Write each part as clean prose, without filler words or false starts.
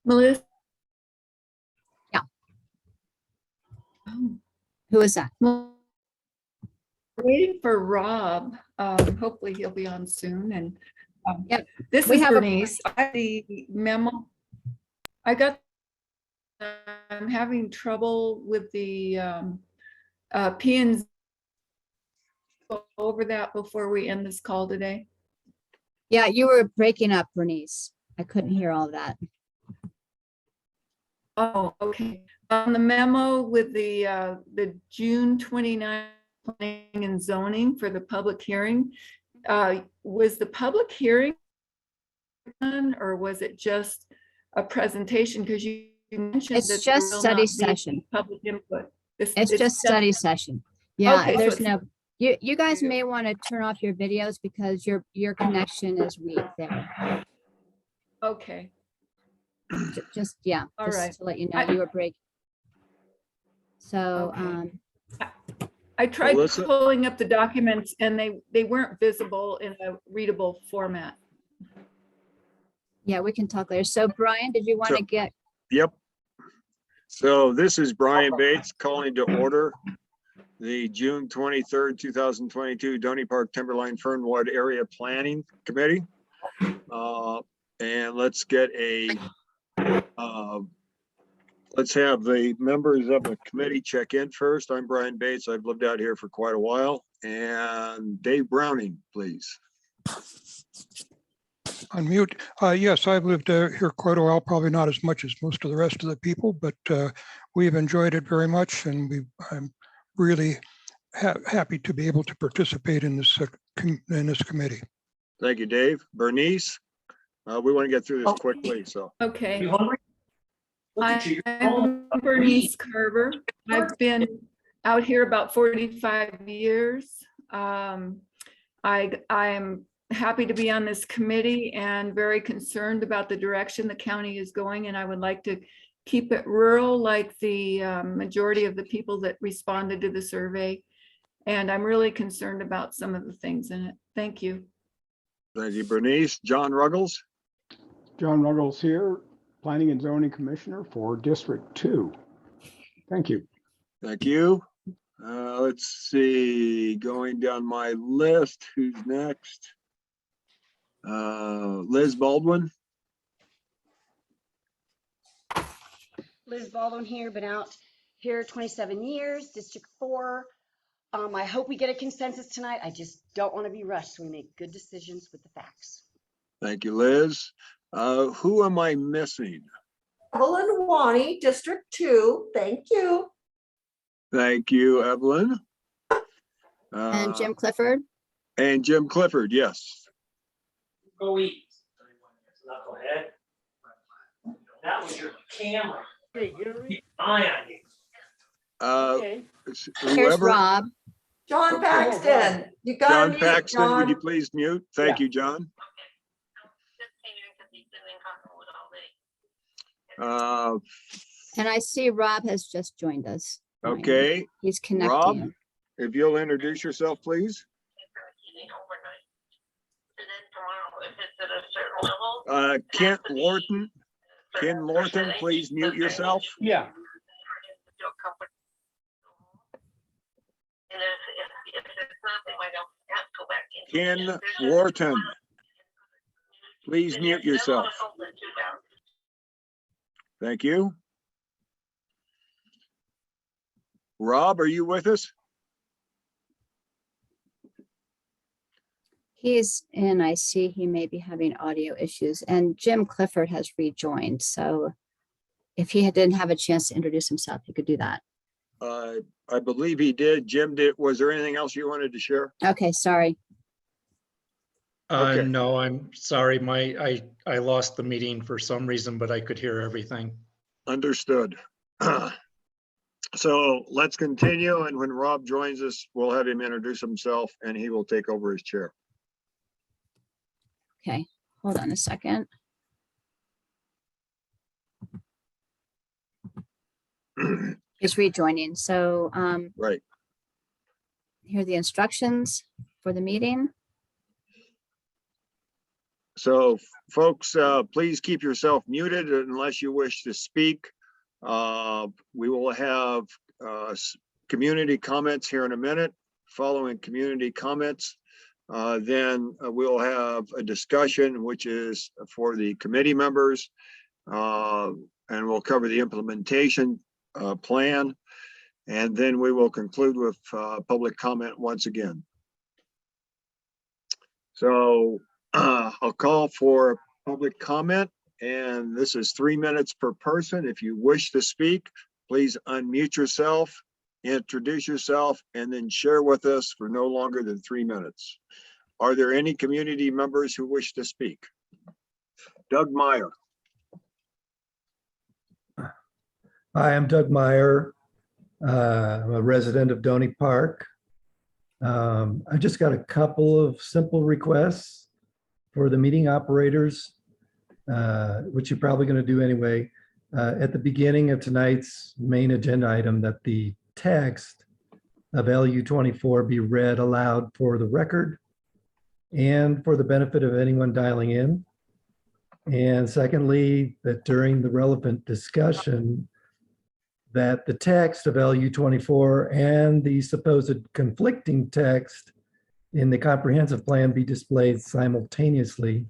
Melissa? Yeah. Oh, Who is that? well, we're waiting for Rob. Hopefully he'll be on soon. And Yep. this We is have a- Bernice. I have the memo. I'm having trouble with the P and Z. Go over that before we end this call today. Yeah, you were breaking up, Bernice. I couldn't hear all that. Oh, okay. On the memo with the June 29th planning and zoning for the public hearing, was the public hearing done, or was it just a presentation? Because you mentioned It's that there just will study not be session. public input. It's just study session. Yeah, Okay, so there's it's- no, you guys may want to turn off your videos because your connection is weak there. Okay, Just, yeah, All just right. to let you know, you were breaking. So, Okay. I tried Melissa? pulling up the documents and they weren't visible in a readable format. yeah, we can talk later. So Brian, did you want to get, Yep. So this is Brian Bates calling to order the June 23rd, 2022 Doney Park Timberline Fernwood Area Planning Committee. And let's get let's have the members of the committee check in first. I'm Brian Bates. I've lived out here for quite a while. And Dave Browning, please. Unmute. Yes, I've lived here quite a while, probably not as much as most of the rest of the people, but we've enjoyed it very much, and I'm really happy to be able to participate in this committee. Thank you, Dave. Bernice, we want to get through this quickly, so. Okay. I'm Bernice Carver. I've been out here about 45 years. I'm happy to be on this committee and very concerned about the direction the county is going, and I would like to keep it rural like the majority of the people that responded to the survey. And I'm really concerned about some of the things in it. Thank you. Thank you, Bernice. John Ruggles. John Ruggles here, Planning and Zoning Commissioner for District 2. Thank you. Thank you. Let's see, going down my list, who's next? Liz Baldwin. Liz Baldwin here, been out here 27 years, District 4. I hope we get a consensus tonight. I just don't want to be rushed, so we make good decisions with the facts. Thank you, Liz. Who am I missing? Evelyn Wani, District 2. Thank you. Thank you, Evelyn. and Jim Clifford? And Jim Clifford, yes. Go eat. Knucklehead. That was your camera. Hey, keep an eye on you. Okay. Here's Whoever, Rob. John Okay. Paxton. You got John me, Paxton, would you John. please mute? Thank you, John. And I see Rob has just joined us. Brian. Okay, He's Rob, connecting. if you'll introduce yourself, please. Kent Lorton. Ken Lorton, please mute yourself. Yeah. Ken Lorton, please mute yourself. Thank you. Rob, are you with us? He's in. I see he may be having audio issues, and Jim Clifford has rejoined. So if he didn't have a chance to introduce himself, he could do that. I believe he did. Jim did. Was there anything else you wanted to share? Okay, sorry. Okay. No, I'm sorry. I lost the meeting for some reason, but I could hear everything. Understood. So let's continue. And when Rob joins us, we'll have him introduce himself and he will take over his chair. Okay, hold on a second. He's rejoining. So Right. here are the instructions for the meeting. So folks, please keep yourself muted unless you wish to speak. We will have community comments here in a minute. Following community comments, then we'll have a discussion, which is for the committee members, and we'll cover the implementation plan. And then we will conclude with public comment once again. So I'll call for public comment, and this is 3 minutes per person. If you wish to speak, please unmute yourself, introduce yourself, and then share with us for no longer than 3 minutes. Are there any community members who wish to speak? Doug Meyer. Hi, I'm Doug Meyer. I'm a resident of Doney Park. I just got a couple of simple requests for the meeting operators, which you're probably going to do anyway. At the beginning of tonight's main agenda item, that the text of LU 24 be read aloud for the record and for the benefit of anyone dialing in. And secondly, that during the relevant discussion, that the text of LU 24 and the supposed conflicting text in the comprehensive plan be displayed simultaneously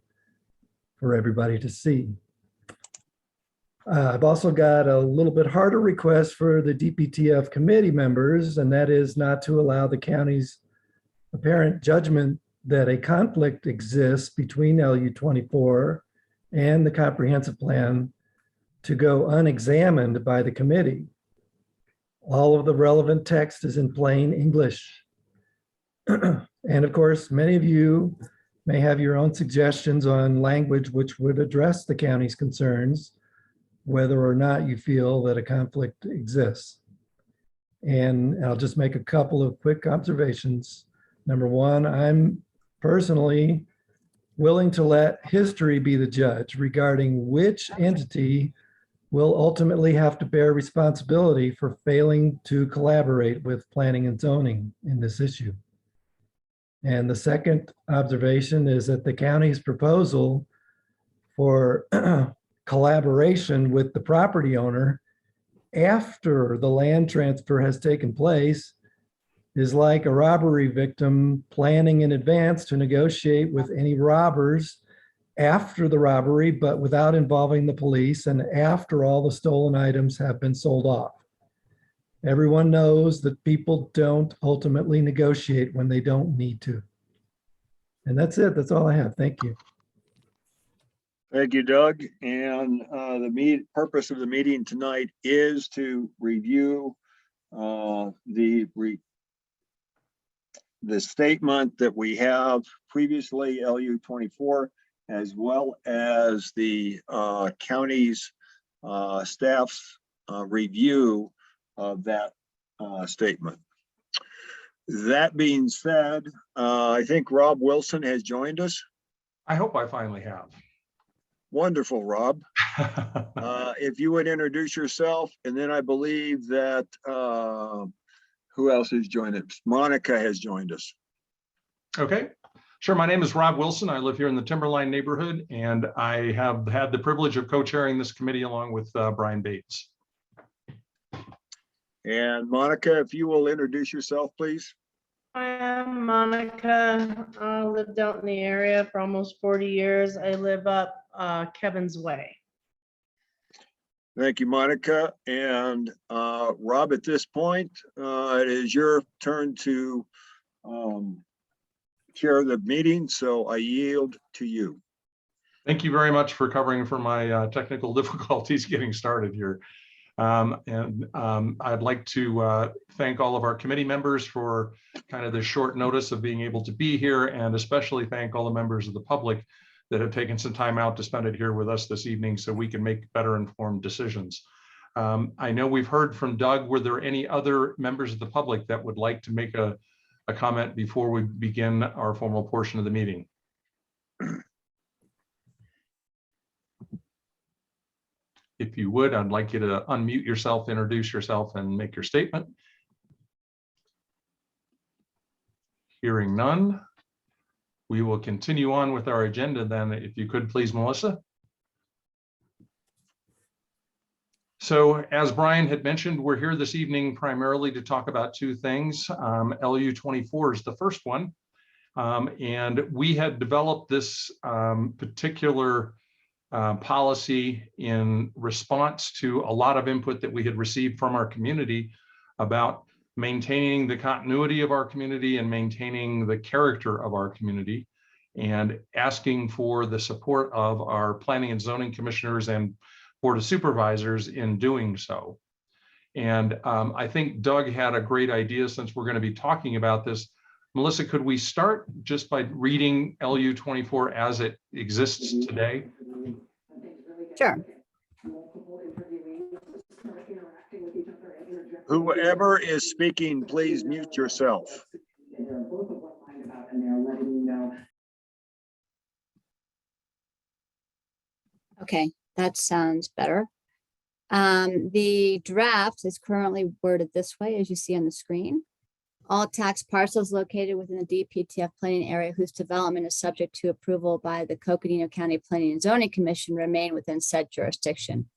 for everybody to see. I've also got a little bit harder request for the DPTF committee members, and that is not to allow the county's apparent judgment that a conflict exists between LU 24 and the comprehensive plan to go unexamined by the committee. All of the relevant text is in plain English. And of course, many of you may have your own suggestions on language which would address the county's concerns, whether or not you feel that a conflict exists. And I'll just make a couple of quick observations. Number one, I'm personally willing to let history be the judge regarding which entity will ultimately have to bear responsibility for failing to collaborate with planning and zoning in this issue. And the second observation is that the county's proposal for collaboration with the property owner after the land transfer has taken place is like a robbery victim planning in advance to negotiate with any robbers after the robbery, but without involving the police and after all the stolen items have been sold off. Everyone knows that people don't ultimately negotiate when they don't need to. And that's it. That's all I have. Thank you. Thank you, Doug. And the purpose of the meeting tonight is to review the statement that we have previously, LU 24, as well as the county's staff's review of that statement. That being said, I think Rob Wilson has joined us. I hope I finally have. Wonderful, Rob. If you would introduce yourself, and then I believe that who else has joined us? Monica has joined us. Okay, sure. My name is Rob Wilson. I live here in the Timberline neighborhood, and I have had the privilege of co-chairing this committee along with Brian Bates. And Monica, if you will introduce yourself, please. I am Monica. I lived out in the area for almost 40 years. I live up Kevin's Way. Thank you, Monica. And Rob, at this point, it is your turn to chair the meeting, so I yield to you. Thank you very much for covering for my technical difficulties getting started here. I'd like to thank all of our committee members for kind of the short notice of being able to be here, and especially thank all the members of the public that have taken some time out to spend it here with us this evening so we can make better informed decisions. I know we've heard from Doug. Were there any other members of the public that would like to make a comment before we begin our formal portion of the meeting? If you would, I'd like you to unmute yourself, introduce yourself, and make your statement. Hearing none, we will continue on with our agenda then, if you could please, Melissa. So as Brian had mentioned, we're here this evening primarily to talk about two things. LU 24 is the first one. And we had developed this particular policy in response to a lot of input that we had received from our community about maintaining the continuity of our community and maintaining the character of our community, and asking for the support of our planning and zoning commissioners and Board of Supervisors in doing so. And I think Doug had a great idea, since we're going to be talking about this. Melissa, could we start just by reading LU 24 as it exists today? Sure. Whoever is speaking, please mute yourself. Okay, that sounds better. The draft is currently worded this way, as you see on the screen. All tax parcels located within the DPTF planning area whose development is subject to approval by the Coconino County Planning and Zoning Commission remain within said jurisdiction.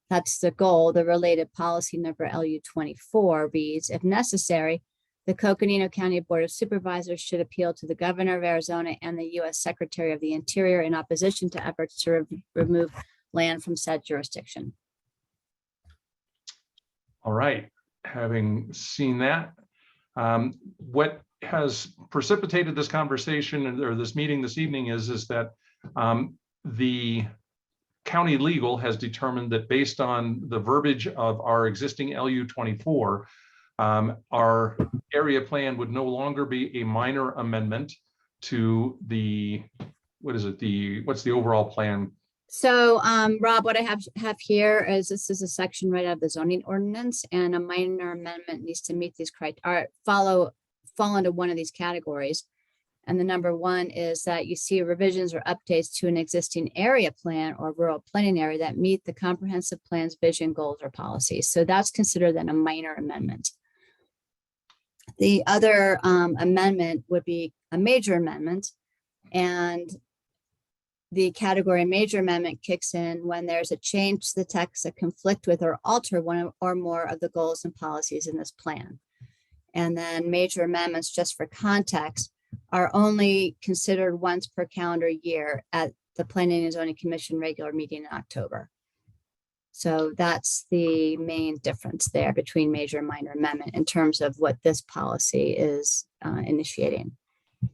That's the goal. The related policy number LU 24 reads, if necessary, the Coconino County Board of Supervisors should appeal to the Governor of Arizona and the U.S. Secretary of the Interior in opposition to efforts to remove land from said jurisdiction. All right, having seen that, what has precipitated this conversation or this meeting this evening is that the county legal has determined that based on the verbiage of our existing LU 24, our area plan would no longer be a minor amendment to the, what's the overall plan? So, Rob, what I have here is this is a section right out of the zoning ordinance, and a minor amendment needs to meet these criteria, fall into one of these categories. And the number one is that you see revisions or updates to an existing area plan or rural planning area that meet the comprehensive plan's vision, goals, or policies. So that's considered then a minor amendment. The other amendment would be a major amendment, and the category major amendment kicks in when there's a change to the text that conflict with or alter one or more of the goals and policies in this plan. And then major amendments, just for context, are only considered once per calendar year at the Planning and Zoning Commission regular meeting in October. So that's the main difference there between major and minor amendment in terms of what this policy is initiating.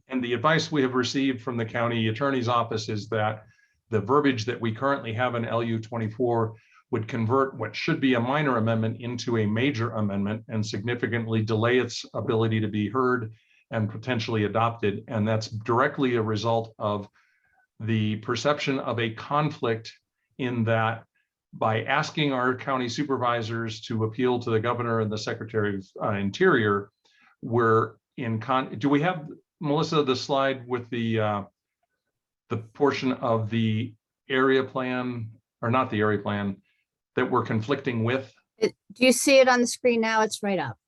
And the advice we have received from the county attorney's office is that the verbiage that we currently have in LU 24 would convert what should be a minor amendment into a major amendment and significantly delay its ability to be heard and potentially adopted. And that's directly a result of the perception of a conflict, in that by asking our county supervisors to appeal to the governor and the Secretary of Interior, we're in do we have, Melissa, the slide with the portion of the area plan, or not the area plan, that we're conflicting with? Do you see it on the screen now? It's right up.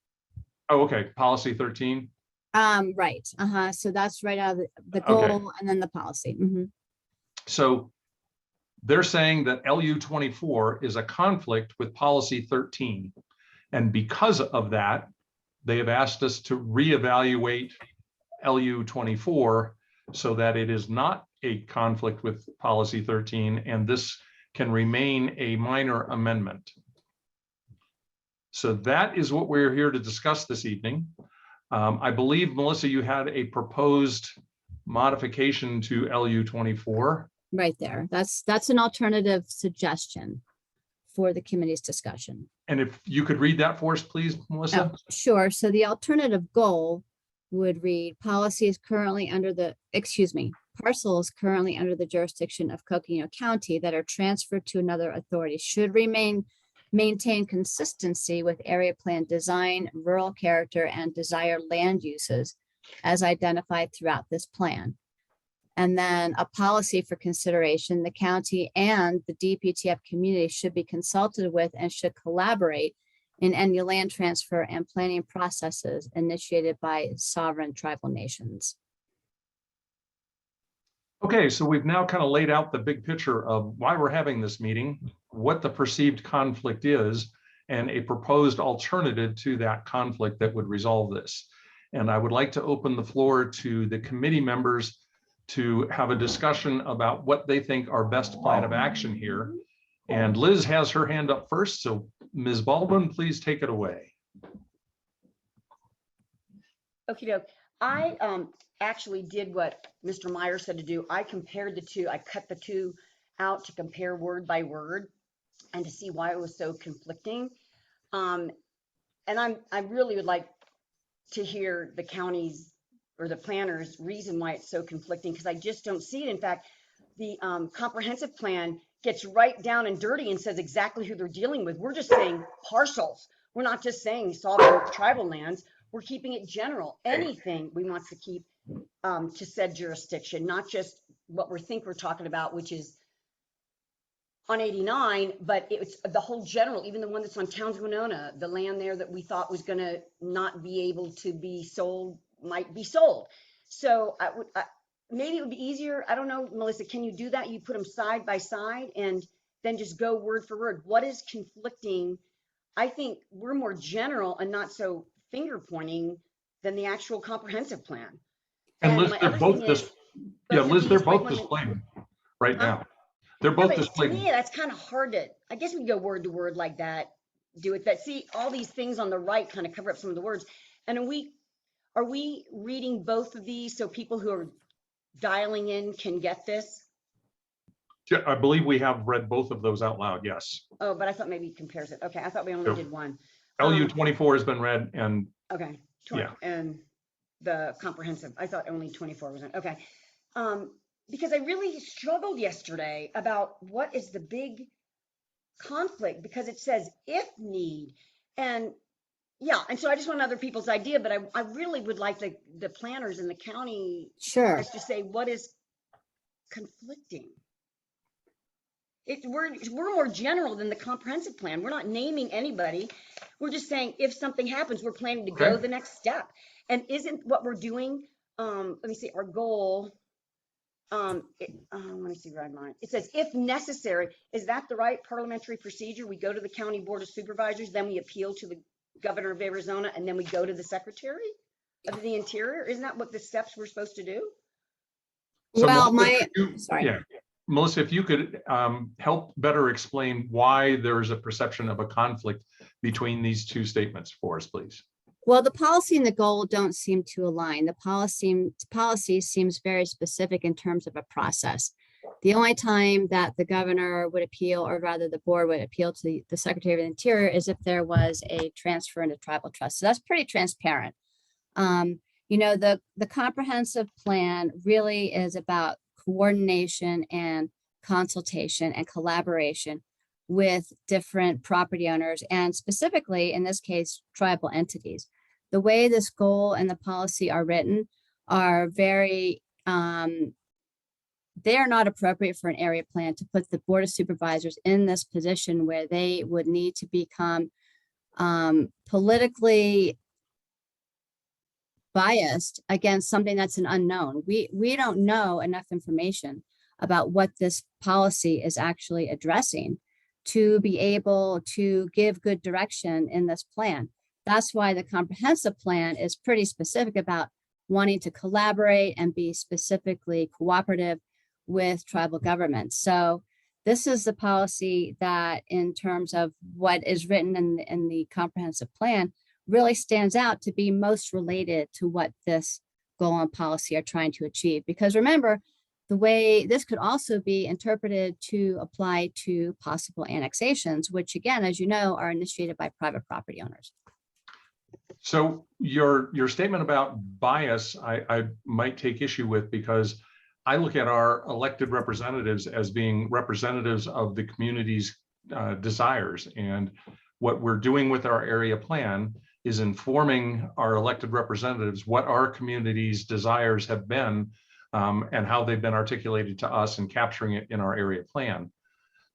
Oh, okay. Policy 13. Right. So that's right out of the goal, Okay. and then the policy. So they're saying that LU 24 is a conflict with policy 13. And because of that, they have asked us to reevaluate LU 24 so that it is not a conflict with policy 13, and this can remain a minor amendment. So that is what we're here to discuss this evening. I believe, Melissa, you had a proposed modification to LU 24. Right there. That's an alternative suggestion for the committee's discussion. And if you could read that for us, please, Melissa. Oh, sure. So the alternative goal would read, policy is currently under the, parcels currently under the jurisdiction of Coconino County that are transferred to another authority should maintain consistency with area plan design, rural character, and desired land uses as identified throughout this plan. And then a policy for consideration, the county and the DPTF community should be consulted with and should collaborate in any land transfer and planning processes initiated by sovereign tribal nations. Okay, so we've now kind of laid out the big picture of why we're having this meeting, what the perceived conflict is, and a proposed alternative to that conflict that would resolve this. And I would like to open the floor to the committee members to have a discussion about what they think our best plan of action here. And Liz has her hand up first, so Ms. Baldwin, please take it away. Okie doke. I actually did what Mr. Meyer said to do. I compared the two. I cut the two out to compare word by word and to see why it was so conflicting. And I really would like to hear the county's or the planner's reason why it's so conflicting, because I just don't see it. In fact, the comprehensive plan gets right down and dirty and says exactly who they're dealing with. We're just saying parcels. We're not just saying solving tribal lands. We're keeping it general. Anything we want to keep to said jurisdiction, not just what we think we're talking about, which is on 89, but it's the whole general, even the one that's on Towns Winona, the land there that we thought was going to not be able to be sold, might be sold. So maybe it would be easier. I don't know, Melissa, can you do that? You put them side by side and then just go word for word. What is conflicting? I think we're more general and not so finger pointing than the actual comprehensive plan. And Liz, my they're other both thing is, yeah, both of Liz, they're these both might wanna- displayed right Huh? now. They're Yeah, both but to displayed. me, that's kind of hard to, I guess we go word to word like that, do it. But see, all these things on the right kind of cover up some of the words. And are we reading both of these so people who are dialing in can get this? Yeah, I believe we have read both of those out loud, yes. Oh, but I thought maybe it compares it. Okay, I thought we only Nope. did one. LU 24 has been read and Okay. Yeah. And the comprehensive, I thought only 24 was in. Okay. Because I really struggled yesterday about what is the big conflict, because it says if need, and yeah, and so I just want other people's idea, but I really would like the planners in the county Sure. guys to say what is conflicting. We're more general than the comprehensive plan. We're not naming anybody. We're just saying if something happens, we're planning to go Okay. the next step. And isn't what we're doing, let me see, our goal, let me see where I'm on. It says if necessary, is that the right parliamentary procedure? We go to the county board of supervisors, then we appeal to the governor of Arizona, and then we go to the secretary of the interior? Isn't that what the steps we're supposed to do? So Well, Melissa, my, sorry. yeah, Melissa, if you could help better explain why there is a perception of a conflict between these two statements for us, please. Well, the policy and the goal don't seem to align. The policy seems very specific in terms of a process. The only time that the governor would appeal, or rather the board would appeal to the Secretary of the Interior, is if there was a transfer into tribal trust. So that's pretty transparent. You know, the comprehensive plan really is about coordination and consultation and collaboration with different property owners, and specifically in this case, tribal entities. The way this goal and the policy are written are very, they are not appropriate for an area plan to put the Board of Supervisors in this position where they would need to become politically biased against something that's an unknown. We don't know enough information about what this policy is actually addressing to be able to give good direction in this plan. That's why the comprehensive plan is pretty specific about wanting to collaborate and be specifically cooperative with tribal governments. So this is the policy that, in terms of what is written in the comprehensive plan, really stands out to be most related to what this goal and policy are trying to achieve. Because remember, the way this could also be interpreted to apply to possible annexations, which again, as you know, are initiated by private property owners. So your statement about bias, I might take issue with, because I look at our elected representatives as being representatives of the community's desires. And what we're doing with our area plan is informing our elected representatives what our community's desires have been, and how they've been articulated to us, and capturing it in our area plan.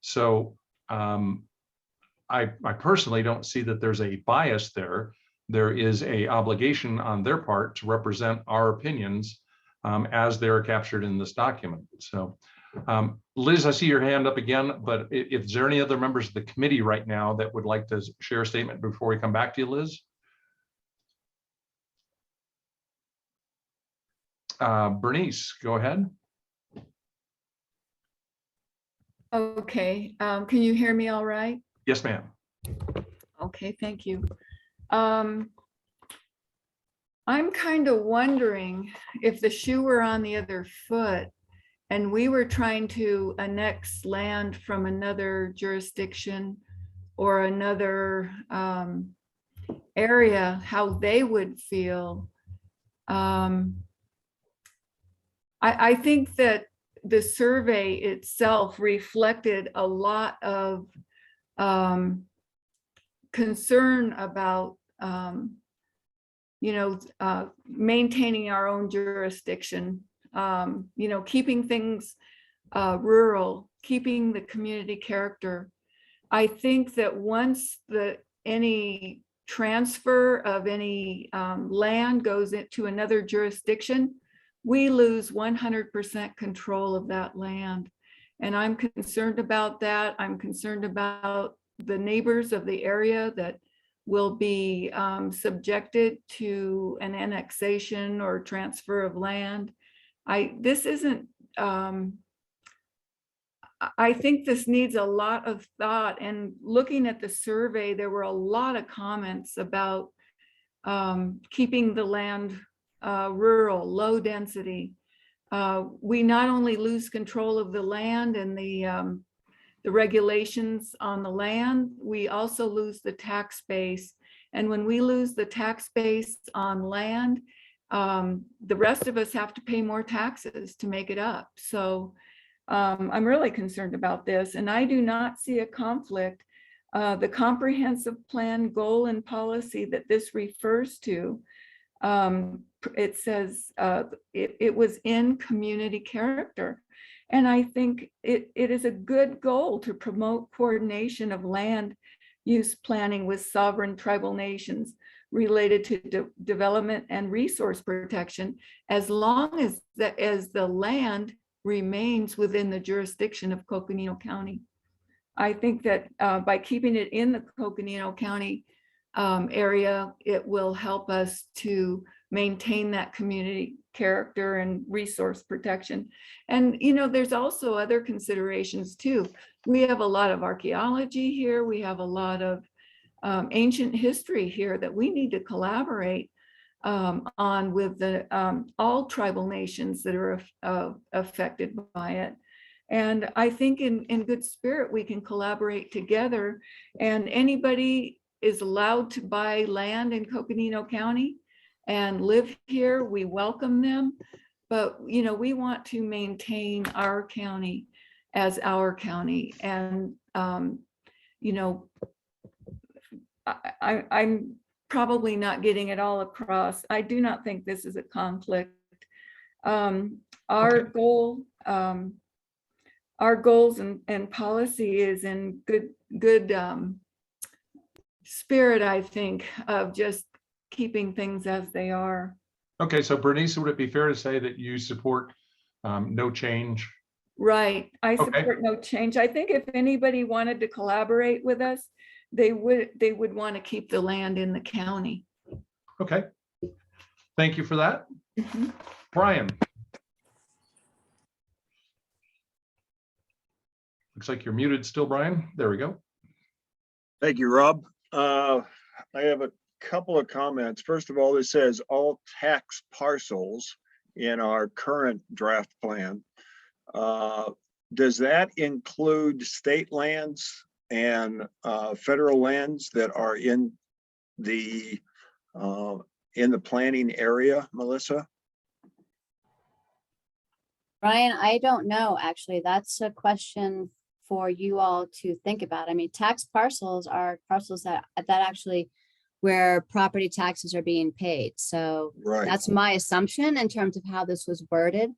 So I personally don't see that there's a bias there. There is a obligation on their part to represent our opinions as they're captured in this document. So Liz, I see your hand up again, but if there any other members of the committee right now that would like to share a statement before we come back to you, Liz? Bernice, go ahead. Okay, can you hear me all right? Yes, ma'am. Okay, thank you. I'm kind of wondering if the shoe were on the other foot and we were trying to annex land from another jurisdiction or another area, how they would feel. I think that the survey itself reflected a lot of concern about maintaining our own jurisdiction, keeping things rural, keeping the community character. I think that once any transfer of any land goes into another jurisdiction, we lose 100% control of that land. And I'm concerned about that. I'm concerned about the neighbors of the area that will be subjected to an annexation or transfer of land. I think this needs a lot of thought, and looking at the survey, there were a lot of comments about keeping the land rural, low density. We not only lose control of the land and the regulations on the land, we also lose the tax base. And when we lose the tax base on land, the rest of us have to pay more taxes to make it up. So I'm really concerned about this, and I do not see a conflict. The comprehensive plan, goal, and policy that this refers to, it says it was in community character. And I think it is a good goal to promote coordination of land use planning with sovereign tribal nations related to development and resource protection, as long as the land remains within the jurisdiction of Coconino County. I think that by keeping it in the Coconino County area, it will help us to maintain that community character and resource protection. And there's also other considerations too. We have a lot of archaeology here. We have a lot of ancient history here that we need to collaborate on with the all tribal nations that are affected by it. And I think in good spirit, we can collaborate together, and anybody is allowed to buy land in Coconino County and live here. We welcome them, but we want to maintain our county as our county. And I'm probably not getting it all across. I do not think this is a conflict. Our goals and policy is in good spirit, I think, of just keeping things as they are. Okay, so Bernice, would it be fair to say that you support no change? Right, I support no change. I think if anybody wanted to collaborate with us, they would want to keep the land in the county. Okay, thank you for that. Mhm. Brian. Looks like you're muted still, Brian. There we go. Thank you, Rob. I have a couple of comments. First of all, it says all tax parcels in our current draft plan. Does that include state lands and federal lands that are in the planning area, Melissa? Brian, I don't know, actually. That's a question for you all to think about. I mean, tax parcels are parcels that actually where property taxes are being paid. So that's my assumption in terms of how this was worded.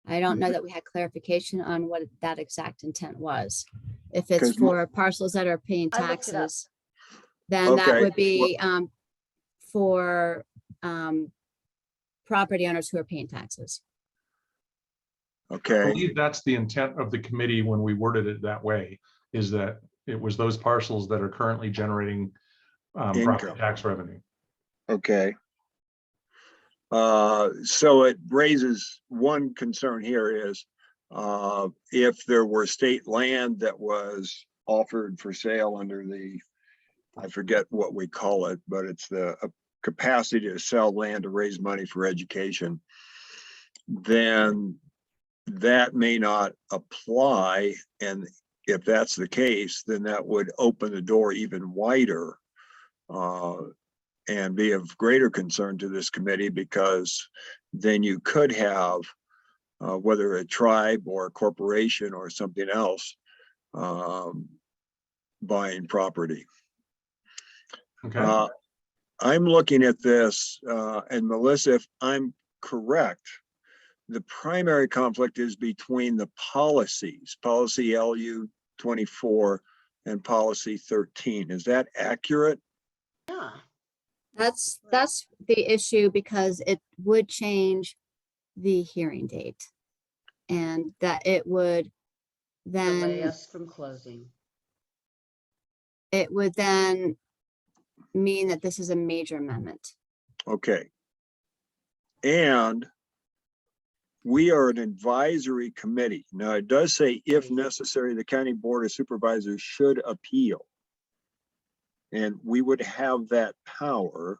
I don't know that we had clarification on what that exact intent was. If it's for parcels that are paying taxes, then that would be for property owners who are paying taxes. I Okay, believe that's the intent of the committee when we worded it that way, is that it was those parcels that are currently generating property Income. tax revenue. okay. So it raises one concern here is if there were state land that was offered for sale under the, I forget what we call it, but it's the capacity to sell land to raise money for education, then that may not apply. And if that's the case, then that would open the door even wider and be of greater concern to this committee, because then you could have, whether a tribe or a corporation or something else, buying property. Okay. I'm looking at this, and Melissa, if I'm correct, the primary conflict is between the policies, policy LU 24 and policy 13. Is that accurate? Yeah. That's the issue, because it would change the hearing date. And that it would Delay then, us from closing. it would then mean that this is a major amendment. Okay. And we are an advisory committee. Now, it does say, if necessary, the county board of supervisors should appeal. And we would have that power.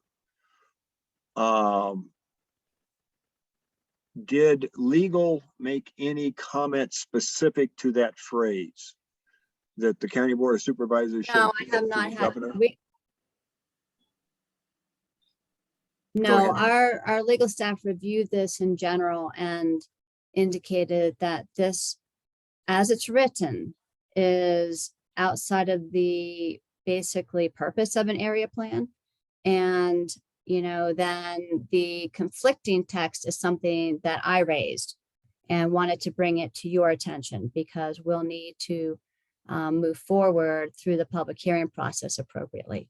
Did legal make any comment specific to that phrase? That the county board of supervisors should No, I appeal have to not the had, governor? no, ahead. our legal staff reviewed this in general and indicated that this, as it's written, is outside of the basically purpose of an area plan. And, you know, then the conflicting text is something that I raised and wanted to bring it to your attention, because we'll need to move forward through the public hearing process appropriately.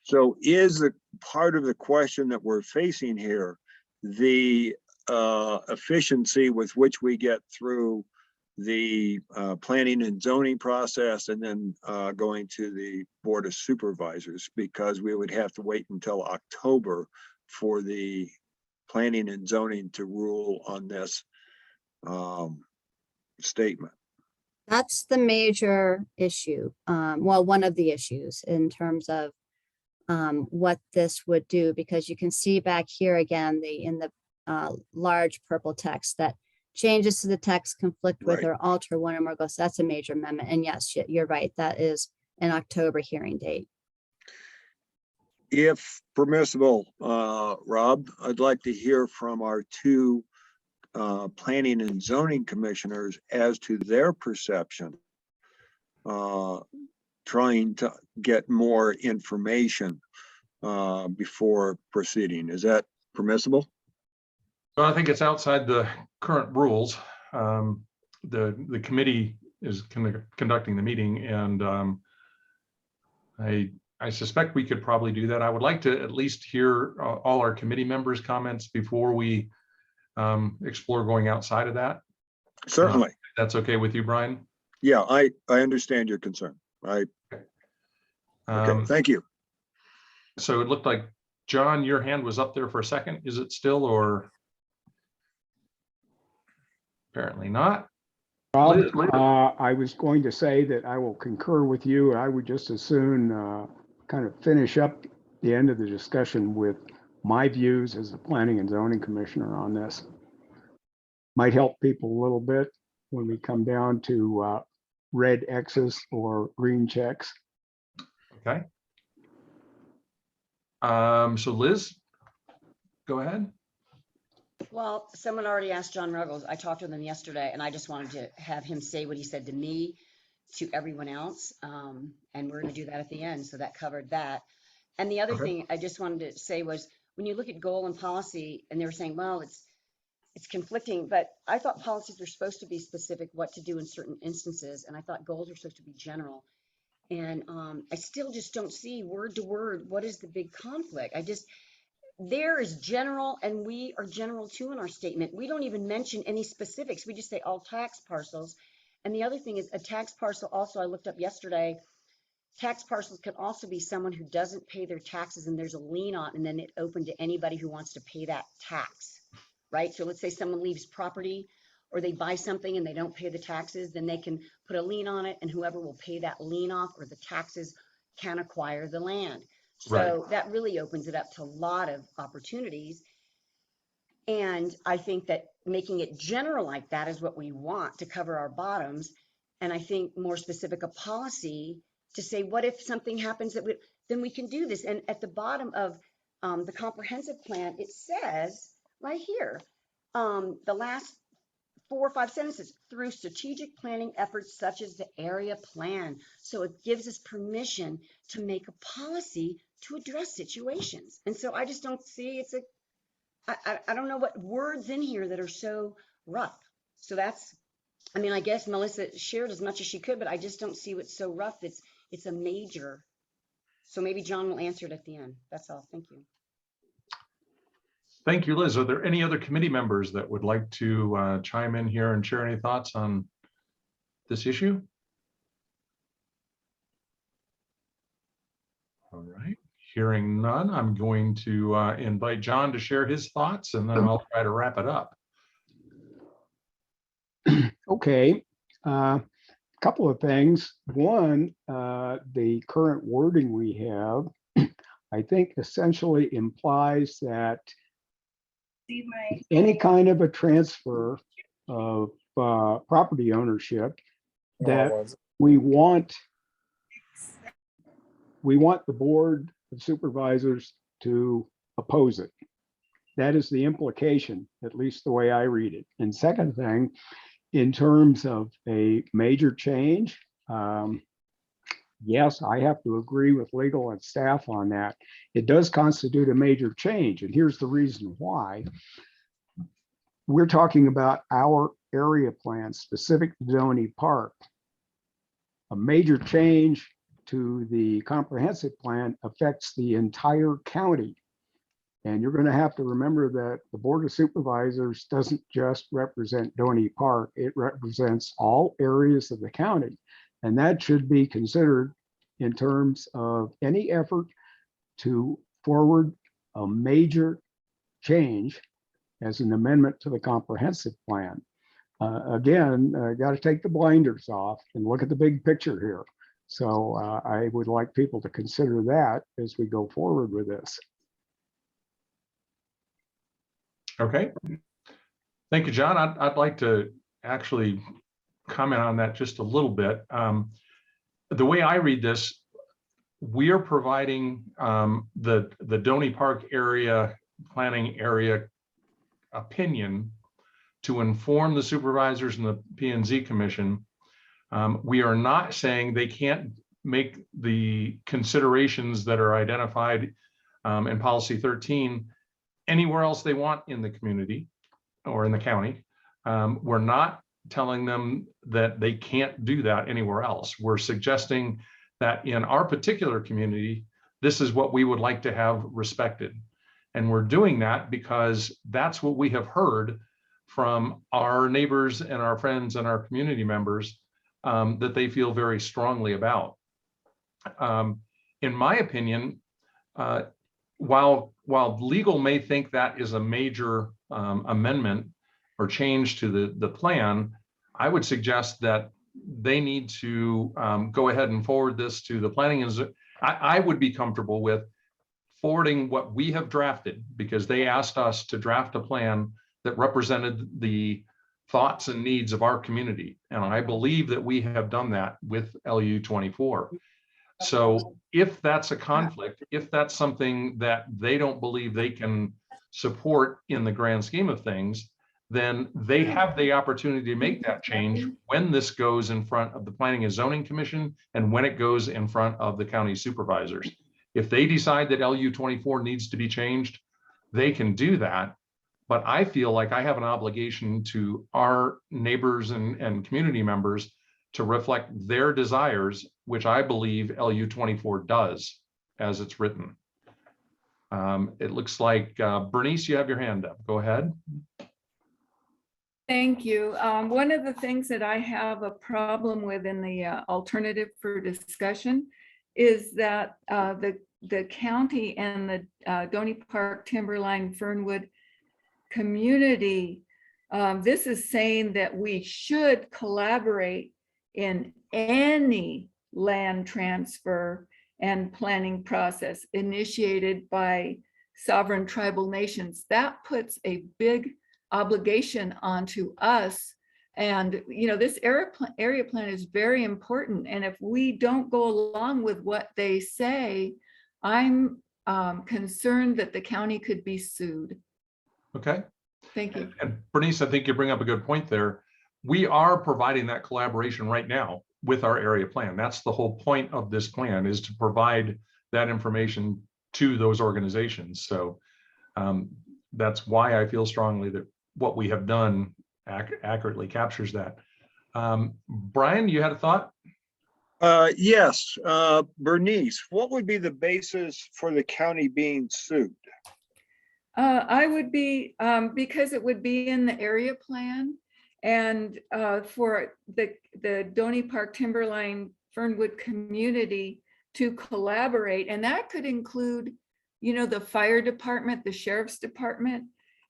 So is the part of the question that we're facing here, the efficiency with which we get through the planning and zoning process, and then going to the board of supervisors, because we would have to wait until October for the planning and zoning to rule on this statement. That's the major issue. Well, one of the issues in terms of what this would do, because you can see back here again, in the large purple text, that changes to the text conflict with Right. or alter one or more goals. That's a major amendment. And yes, you're right. That is an October hearing date. If permissible, Rob, I'd like to hear from our two planning and zoning commissioners as to their perception, trying to get more information before proceeding. Is that permissible? So I think it's outside the current rules. The committee is conducting the meeting, and I suspect we could probably do that. I would like to at least hear all our committee members' comments before we explore going outside of that. Certainly. That's okay with you, Brian? Yeah, I understand your concern. Okay, thank you. So it looked like, John, your hand was up there for a second. Is it still, or? Apparently not. Rob, I was going to say that I will concur with you. I would just as soon kind of finish up the end of the discussion with my views as the planning and zoning commissioner on this. Might help people a little bit when we come down to red X's or green checks. Okay. So Liz, go ahead. Well, someone already asked John Ruggles. I talked to them yesterday, and I just wanted to have him say what he said to me, to everyone else. And we're going to do that at the end. So that covered that. And the other thing I just wanted to say was, when you look at goal and policy, and they were saying, well, it's conflicting, but I thought policies were supposed to be specific, what to do in certain instances. And I thought goals are supposed to be general. And I still just don't see word to word, what is the big conflict? there is general, and we are general too in our statement. We don't even mention any specifics. We just say all tax parcels. And the other thing is a tax parcel also, I looked up yesterday, tax parcels can also be someone who doesn't pay their taxes and there's a lien on, and then it open to anybody who wants to pay that tax, right? So let's say someone leaves property or they buy something and they don't pay the taxes, then they can put a lien on it, and whoever will pay that lien off or the taxes can acquire the land. So that really opens it up to a lot of opportunities. And I think that making it general like that is what we want to cover our bottoms. And I think more specific a policy to say, what if something happens that then we can do this. And at the bottom of the comprehensive plan, it says right here, the last 4 or 5 sentences, through strategic planning efforts such as the area plan. So it gives us permission to make a policy to address situations. And so I just don't see I don't know what words in here that are so rough. So that's, I mean, I guess Melissa shared as much as she could, but I just don't see what's so rough. It's a major. So maybe John will answer it at the end. That's all. Thank you. Thank you, Liz. Are there any other committee members that would like to chime in here and share any thoughts on this issue? All right, hearing none, I'm going to invite John to share his thoughts, and then I'll try to wrap it up. Okay, couple of things. One, the current wording we have, I think essentially implies that any kind of a transfer of property ownership, that we want the Board of Supervisors to oppose it. That is the implication, at least the way I read it. And second thing, in terms of a major change, yes, I have to agree with legal and staff on that. It does constitute a major change, and here's the reason why. We're talking about our area plan specific to Doney Park. A major change to the comprehensive plan affects the entire county. And you're going to have to remember that the Board of Supervisors doesn't just represent Doney Park, it represents all areas of the county. And that should be considered in terms of any effort to forward a major change as an amendment to the comprehensive plan. Again, got to take the blinders off and look at the big picture here. So I would like people to consider that as we go forward with this. Okay. Thank you, John. I'd like to actually comment on that just a little bit. The way I read this, we are providing the Doney Park area planning area opinion to inform the supervisors and the P&Z Commission. We are not saying they can't make the considerations that are identified in policy 13 anywhere else they want in the community or in the county. We're not telling them that they can't do that anywhere else. We're suggesting that in our particular community, this is what we would like to have respected. And we're doing that because that's what we have heard from our neighbors and our friends and our community members that they feel very strongly about. In my opinion, while legal may think that is a major amendment or change to the plan, I would suggest that they need to go ahead and forward this to the planning. I would be comfortable with forwarding what we have drafted, because they asked us to draft a plan that represented the thoughts and needs of our community. And I believe that we have done that with LU 24. So if that's a conflict, if that's something that they don't believe they can support in the grand scheme of things, then they have the opportunity to make that change when this goes in front of the Planning and Zoning Commission and when it goes in front of the county supervisors. If they decide that LU 24 needs to be changed, they can do that. But I feel like I have an obligation to our neighbors and community members to reflect their desires, which I believe LU 24 does as it's written. It looks like Bernice, you have your hand up. Go ahead. Thank you. One of the things that I have a problem with in the alternative for discussion is that the county and the Doney Park Timberline Fernwood community, this is saying that we should collaborate in any land transfer and planning process initiated by sovereign tribal nations. That puts a big obligation onto us. And, you know, this area plan is very important. And if we don't go along with what they say, I'm concerned that the county could be sued. Okay. Thank you. And Bernice, I think you bring up a good point there. We are providing that collaboration right now with our area plan. That's the whole point of this plan, is to provide that information to those organizations. So that's why I feel strongly that what we have done accurately captures that. Brian, you had a thought? Yes, Bernice, what would be the basis for the county being sued? I would be, because it would be in the area plan, and for the Doney Park Timberline Fernwood community to collaborate, and that could include, you know, the fire department, the sheriff's department.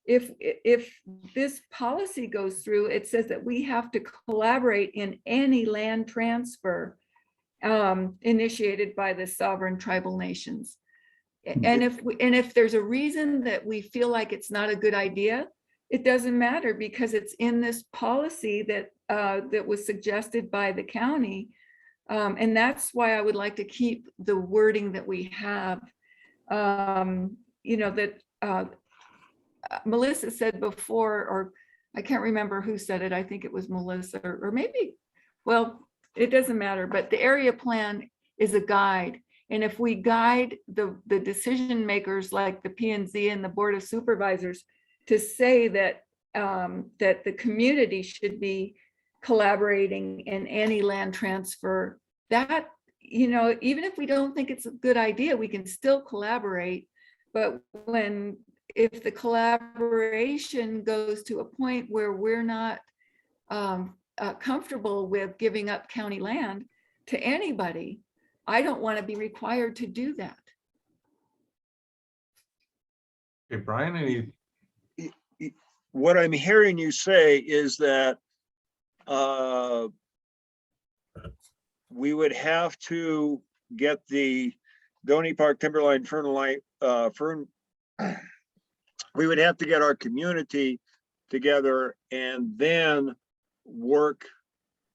If this policy goes through, it says that we have to collaborate in any land transfer initiated by the sovereign tribal nations. And if there's a reason that we feel like it's not a good idea, it doesn't matter, because it's in this policy that that was suggested by the county. And that's why I would like to keep the wording that we have. You know, that Melissa said before, or I can't remember who said it. I think it was Melissa, or maybe, well, it doesn't matter, but the area plan is a guide. And if we guide the decision makers like the P&Z and the Board of Supervisors to say that that the community should be collaborating in any land transfer, that, you know, even if we don't think it's a good idea, we can still collaborate. But if the collaboration goes to a point where we're not comfortable with giving up county land to anybody, I don't want to be required to do that. Okay, Brian, What I'm hearing you say is that we would have to get the Doney Park Timberline we would have to get our community together and then work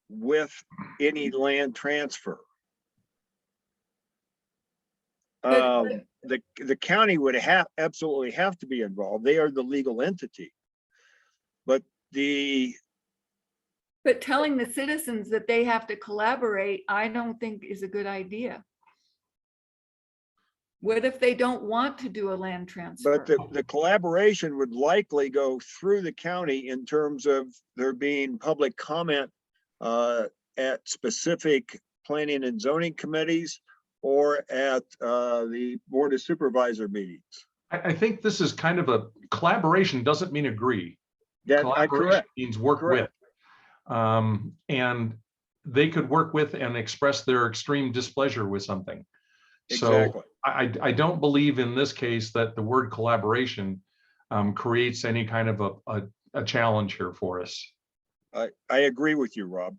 with any land transfer. The county would absolutely have to be involved. They are the legal entity. But telling the citizens that they have to collaborate, I don't think is a good idea. What if they don't want to do a land transfer? But the collaboration would likely go through the county in terms of there being public comment at specific planning and zoning committees or at the Board of Supervisor meetings. I think this is kind of a collaboration doesn't mean agree. Collaboration means work with. And they could work with and express their extreme displeasure with something. Exactly. So I don't believe in this case that the word collaboration creates any kind of a challenge here for us. I agree with you, Rob.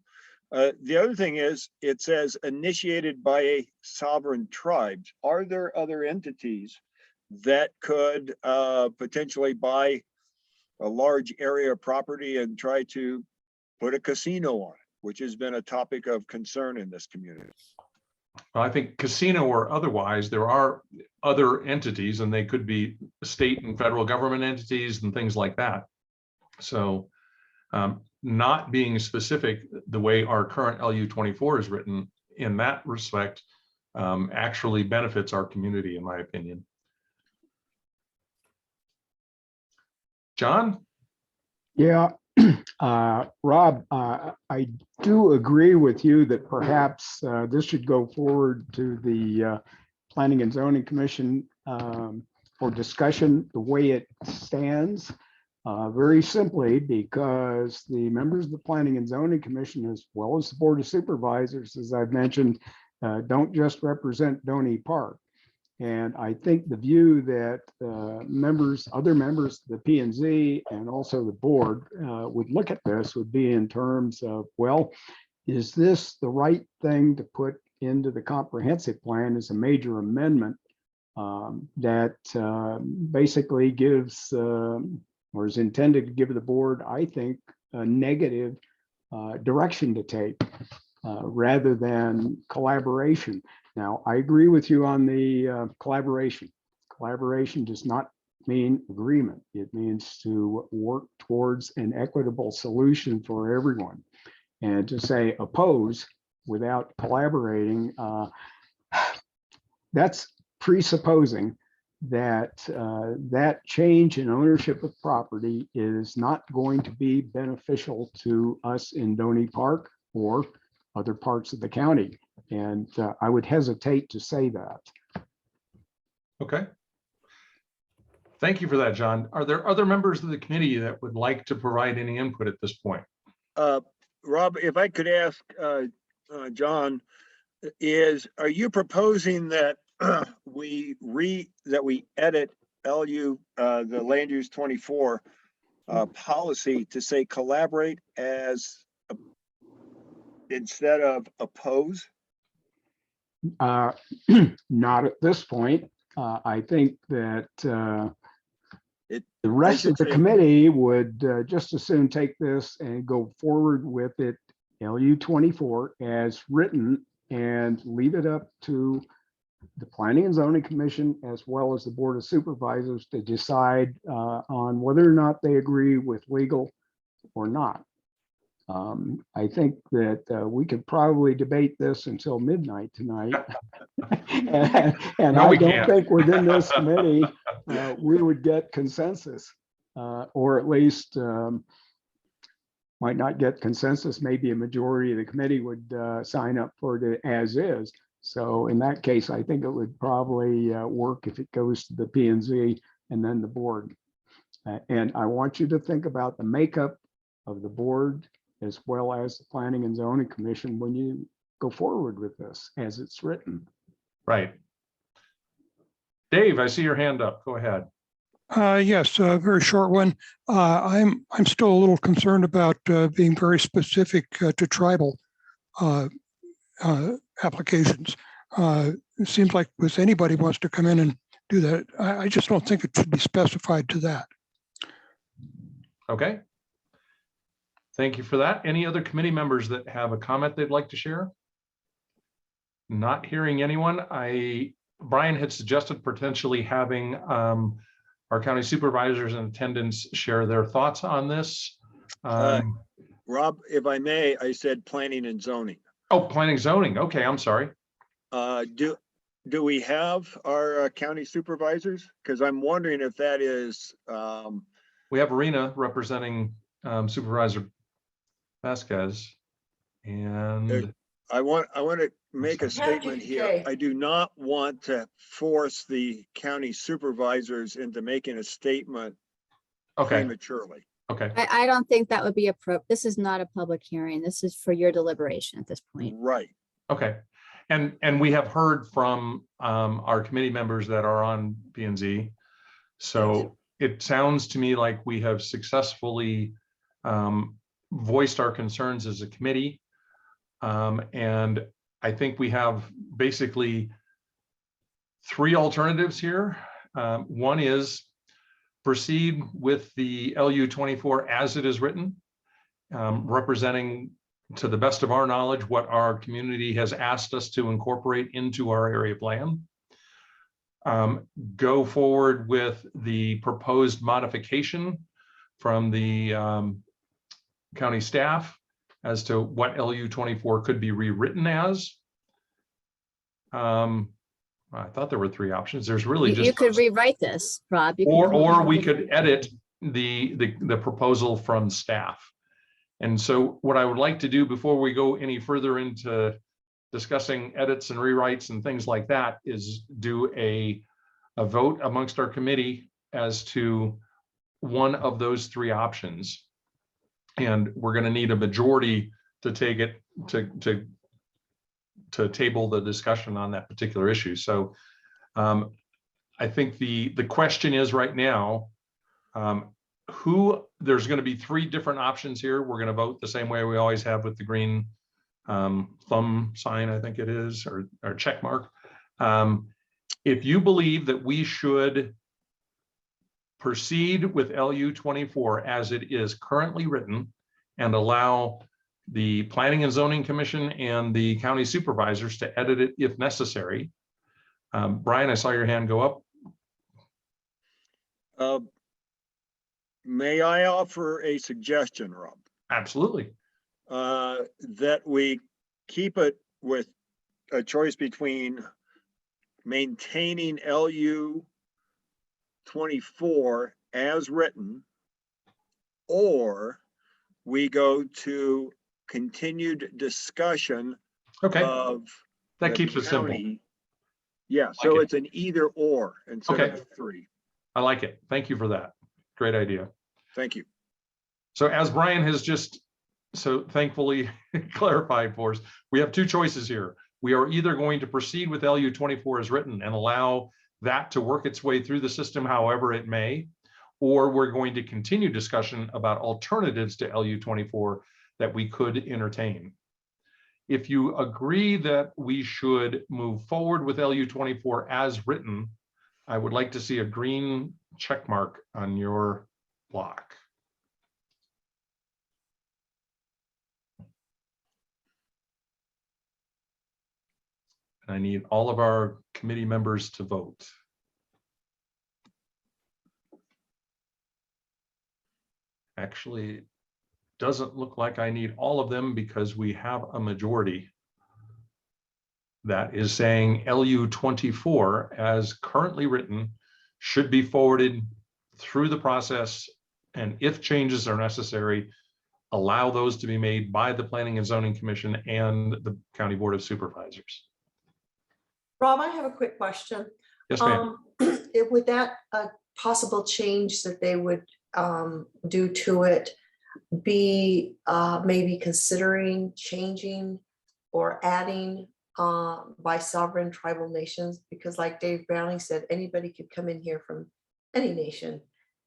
The other thing is, it says initiated by a sovereign tribes. Are there other entities that could potentially buy a large area of property and try to put a casino on it, which has been a topic of concern in this community? I think casino or otherwise, there are other entities, and they could be state and federal government entities and things like that. So not being specific the way our current LU-24 is written in that respect actually benefits our community, in my opinion. John? Yeah, Rob, I do agree with you that perhaps this should go forward to the Planning and Zoning Commission for discussion the way it stands. Very simply because the members of the Planning and Zoning Commission, as well as the Board of Supervisors, as I've mentioned, don't just represent Doney Park. And I think the view that other members of the P&Z and also the board would look at this would be in terms of, well, is this the right thing to put into the comprehensive plan as a major amendment that basically gives or is intended to give the board, I think, a negative direction to take rather than collaboration. Now, I agree with you on the collaboration. Collaboration does not mean agreement. It means to work towards an equitable solution for everyone. And to say oppose without collaborating, that's presupposing that that change in ownership of property is not going to be beneficial to us in Doney Park or other parts of the county. And I would hesitate to say that. Okay. Thank you for that, John. Are there other members of the committee that would like to provide any input at this point? Rob, if I could ask John, are you proposing that we edit LU, the land use 24 policy to say collaborate as instead of oppose? Not at this point. I think that the rest of the committee would just as soon take this and go forward with it, LU 24 as written, and leave it up to the Planning and Zoning Commission as well as the Board of Supervisors to decide on whether or not they agree with legal or not. I think that we could probably debate this until midnight tonight. and No, I we don't can't. think within this committee we would get consensus, or at least might not get consensus. Maybe a majority of the committee would sign up for it as is. So in that case, I think it would probably work if it goes to the P&Z and then the board. And I want you to think about the makeup of the board as well as the Planning and Zoning Commission when you go forward with this as it's written. Right. Dave, I see your hand up. Go ahead. Yes, a very short one. I'm still a little concerned about being very specific to tribal applications. It seems like if anybody wants to come in and do that, I just don't think it should be specified to that. Okay. Thank you for that. Any other committee members that have a comment they'd like to share? Not hearing anyone. Brian had suggested potentially having our county supervisors in attendance share their thoughts on this. Rob, if I may, I said planning and zoning. Oh, planning zoning. Okay, I'm sorry. Do we have our county supervisors? Because I'm wondering if that is. We have Rena representing Supervisor Vasquez, and I want to make a statement PK. here. I do not want to force the county supervisors into making a statement prematurely. Okay. I don't think that would be appropriate. This is not a public hearing. This is for your deliberation at this point. Right. Okay. And we have heard from our committee members that are on P&Z. So it sounds to me like we have successfully voiced our concerns as a committee. And I think we have basically three alternatives here. One is proceed with the LU 24 as it is written, representing, to the best of our knowledge, what our community has asked us to incorporate into our area of land. Go forward with the proposed modification from the county staff as to what LU 24 could be rewritten as. I thought there were three options. There's really just— You could rewrite this, Rob. Or we could edit the proposal from staff. And so what I would like to do before we go any further into discussing edits and rewrites and things like that is do a a vote amongst our committee as to one of those three options. And we're going to need a majority to take it to table the discussion on that particular issue. So I think the question is right now, there's going to be three different options here. We're going to vote the same way we always have with the green thumb sign, I think it is, or check mark. If you believe that we should proceed with LU 24 as it is currently written and allow the Planning and Zoning Commission and the county supervisors to edit it if necessary. Brian, I saw your hand go up. May I offer a suggestion, Rob? Absolutely. That we keep it with a choice between maintaining LU 24 as written, or we go to continued discussion Okay, of that the keeps it simple. county. Yeah, so it. it's an either or instead Okay. of three. I like it. Thank you for that. Great idea. Thank you. So as Brian has just so thankfully clarified for us, we have two choices here. We are either going to proceed with LU 24 as written and allow that to work its way through the system however it may, or we're going to continue discussion about alternatives to LU 24 that we could entertain. If you agree that we should move forward with LU 24 as written, I would like to see a green check mark on your block. And I need all of our committee members to vote. Actually, it doesn't look like I need all of them because we have a majority that is saying LU 24 as currently written should be forwarded through the process, and if changes are necessary, allow those to be made by the Planning and Zoning Commission and the County Board of Supervisors. Rob, I have a quick question. Yes, ma'am. Would that possible change that they would do to it be maybe considering changing or adding by sovereign tribal nations? Because like Dave Browning said, anybody could come in here from any nation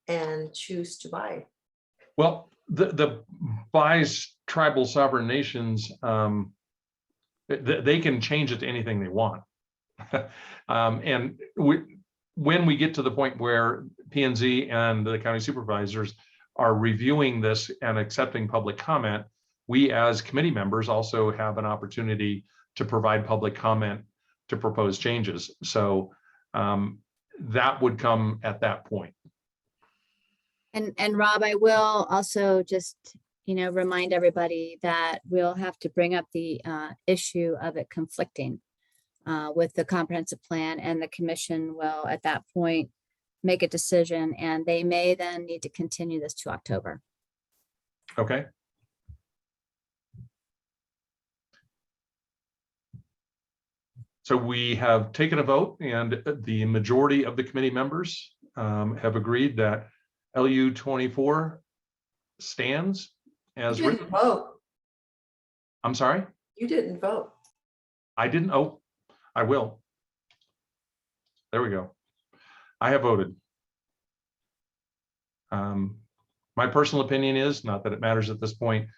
and choose to buy. Well, the by tribal sovereign nations, they can change it to anything they want. And when we get to the point where P&Z and the county supervisors are reviewing this and accepting public comment, we as committee members also have an opportunity to provide public comment to propose changes. So that would come at that point. And Rob, I will also just, remind everybody that we'll have to bring up the issue of it conflicting with the comprehensive plan, and the commission will at that point make a decision, and they may then need to continue this to October. Okay. So we have taken a vote, and the majority of the committee members have agreed that LU 24 stands as You written. didn't vote. I'm sorry? You didn't vote. I didn't. Oh, I will. There we go. I have voted. My personal opinion is, not that it matters at this point,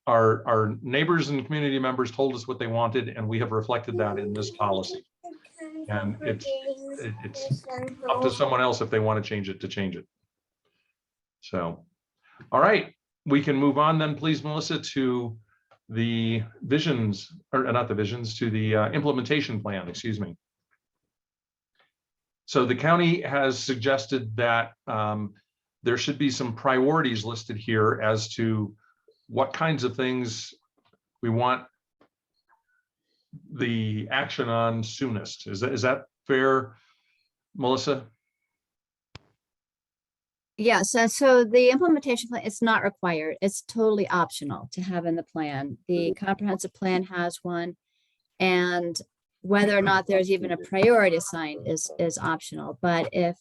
our neighbors and community members told us what they wanted, and we have reflected that in this policy. And it's up to someone else if they want to change it to change it. So, all right, we can move on then, please, Melissa, to the visions, or not the visions, to the implementation plan, excuse me. So the county has suggested that there should be some priorities listed here as to what kinds of things we want the action on soonest. Is that fair, Melissa? Yes, so the implementation plan, it's not required. It's totally optional to have in the plan. The comprehensive plan has one, and whether or not there's even a priority assigned is optional, but if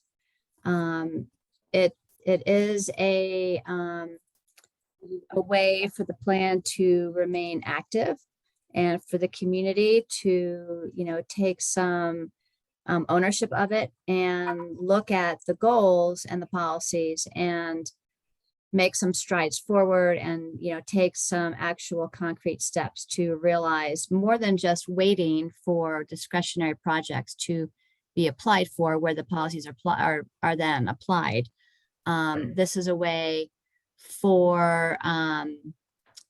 it is a way for the plan to remain active and for the community to, take some ownership of it and look at the goals and the policies and make some strides forward and, take some actual concrete steps to realize more than just waiting for discretionary projects to be applied for where the policies are then applied. This is a way for